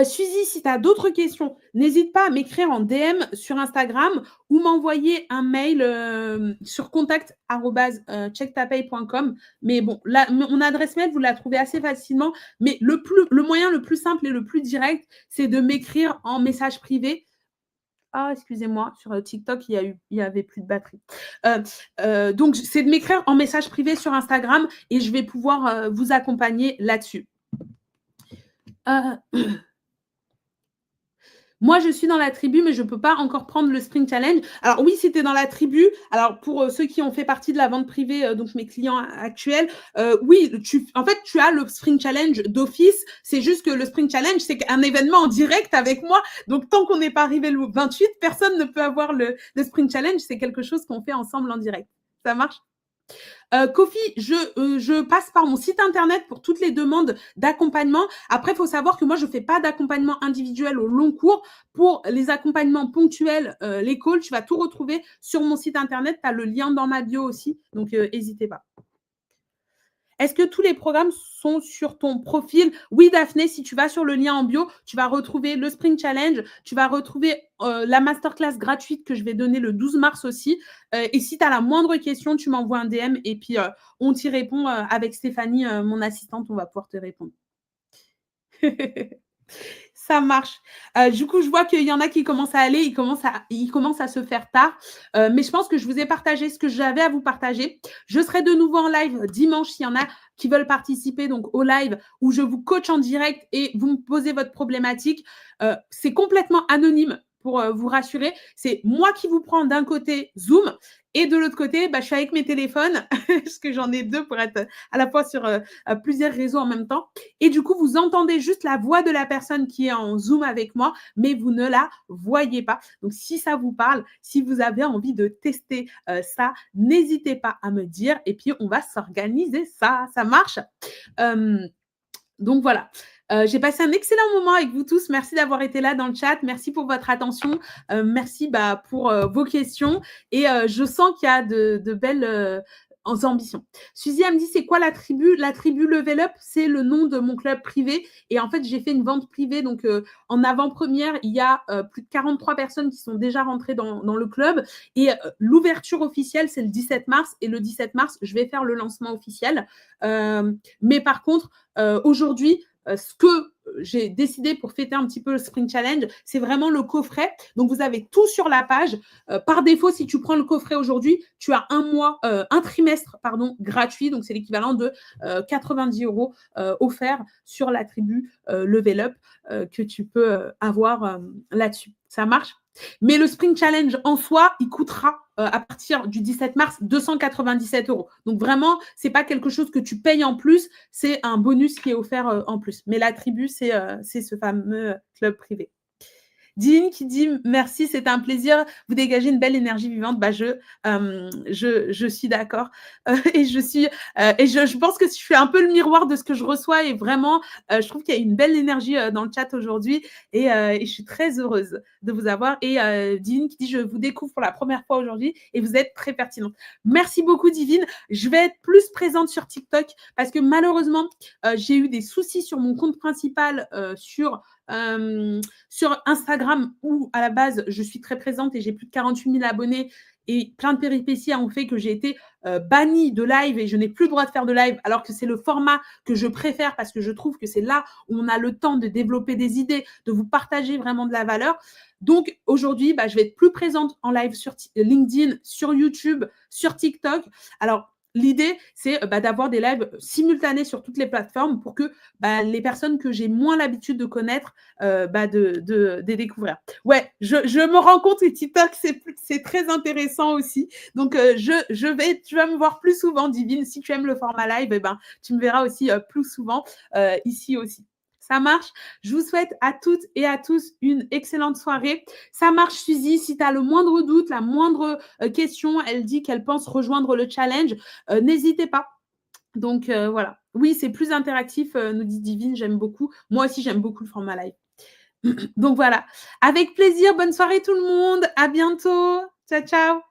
Suzy, si tu as d'autres questions, n'hésite pas à m'écrire en DM sur Instagram ou m'envoyer un mail sur contact@checktapay.com. Mais bon, là, mon adresse mail, vous la trouvez assez facilement. Mais le moyen le plus simple et le plus direct, c'est de m'écrire en message privé. Ah, excusez-moi, sur TikTok, il y avait plus de batterie. Donc, c'est de m'écrire en message privé sur Instagram et je vais pouvoir vous accompagner là-dessus. Moi, je suis dans la tribu, mais je ne peux pas encore prendre le Spring Challenge. Alors oui, si tu es dans la tribu, alors pour ceux qui ont fait partie de la vente privée, donc mes clients actuels, oui, tu as le Spring Challenge d'office. C'est juste que le Spring Challenge, c'est un événement en direct avec moi. Donc, tant qu'on n'est pas arrivé le 28, personne ne peut avoir le Spring Challenge. C'est quelque chose qu'on fait ensemble en direct. Ça marche? Kofi, je passe par mon site internet pour toutes les demandes d'accompagnement. Après, il faut savoir que moi, je ne fais pas d'accompagnement individuel au long cours. Pour les accompagnements ponctuels, les calls, tu vas tout retrouver sur mon site internet. Tu as le lien dans ma bio aussi, donc n'hésitez pas. Est-ce que tous les programmes sont sur ton profil? Oui, Daphné, si tu vas sur le lien en bio, tu vas retrouver le Spring Challenge, tu vas retrouver la masterclass gratuite que je vais donner le 12 mars aussi. Et si tu as la moindre question, tu m'envoies un DM et puis on t'y répond avec Stéphanie, mon assistante, on va pouvoir te répondre. Ça marche. Du coup, je vois qu'il y en a qui commencent à aller, ils commencent à se faire tard. Mais je pense que je vous ai partagé ce que j'avais à vous partager. Je serai de nouveau en live dimanche s'il y en a qui veulent participer donc au live où je vous coach en direct et vous me posez votre problématique. C'est complètement anonyme pour vous rassurer. C'est moi qui vous prends d'un côté Zoom et de l'autre côté, je suis avec mes téléphones parce que j'en ai deux pour être à la fois sur plusieurs réseaux en même temps. Et du coup, vous entendez juste la voix de la personne qui est en Zoom avec moi, mais vous ne la voyez pas. Donc, si ça vous parle, si vous avez envie de tester ça, n'hésitez pas à me dire et puis on va s'organiser ça. Ça marche? Donc, voilà. J'ai passé un excellent moment avec vous tous. Merci d'avoir été là dans le chat. Merci pour votre attention. Merci pour vos questions. Et je sens qu'il y a de belles ambitions. Suzy, elle me dit, c'est quoi la tribu? La tribu Level Up, c'est le nom de mon club privé. Et en fait, j'ai fait une vente privée. Donc, en avant-première, il y a plus de 43 personnes qui sont déjà rentrées dans le club. Et l'ouverture officielle, c'est le 17 mars. Et le 17 mars, je vais faire le lancement officiel. Mais par contre, aujourd'hui, ce que j'ai décidé pour fêter un petit peu le Spring Challenge, c'est vraiment le coffret. Donc, vous avez tout sur la page. Par défaut, si tu prends le coffret aujourd'hui, tu as un trimestre gratuit. Donc, c'est l'équivalent de 90 € offerts sur la tribu Level Up que tu peux avoir là-dessus. Ça marche? Mais le Spring Challenge en soi, il coûtera à partir du 17 mars 297 €. Donc vraiment, ce n'est pas quelque chose que tu payes en plus, c'est un bonus qui est offert en plus. Mais la tribu, c'est ce fameux club privé. Dean qui dit merci, c'est un plaisir. Vous dégagez une belle énergie vivante. Bah, je suis d'accord. Et je pense que je suis un peu le miroir de ce que je reçois. Et vraiment, je trouve qu'il y a une belle énergie dans le chat aujourd'hui. Et je suis très heureuse de vous avoir. Et Divine qui dit je vous découvre pour la première fois aujourd'hui et vous êtes très pertinente. Merci beaucoup, Divine. Je vais être plus présente sur TikTok parce que malheureusement, j'ai eu des soucis sur mon compte principal sur Instagram où à la base je suis très présente et j'ai plus de 48 000 abonnés et plein de péripéties ont fait que j'ai été bannie de live et je n'ai plus le droit de faire de live alors que c'est le format que je préfère parce que je trouve que c'est là où on a le temps de développer des idées, de vous partager vraiment de la valeur. Donc aujourd'hui, je vais être plus présente en live sur LinkedIn, sur YouTube, sur TikTok. Alors l'idée, c'est d'avoir des lives simultanés sur toutes les plateformes pour que les personnes que j'ai moins l'habitude de connaître, de découvrir. Ouais, je me rends compte que TikTok, c'est très intéressant aussi. Donc, tu vas me voir plus souvent, Divine. Si tu aimes le format live, tu me verras aussi plus souvent ici aussi. Ça marche. Je vous souhaite à toutes et à tous une excellente soirée. Ça marche, Suzy. Si tu as le moindre doute, la moindre question, elle dit qu'elle pense rejoindre le challenge, n'hésitez pas. Donc, voilà. Oui, c'est plus interactif, nous dit Divine. J'aime beaucoup. Moi aussi, j'aime beaucoup le format live. Donc, voilà. Avec plaisir. Bonne soirée tout le monde. À bientôt. Ciao, ciao.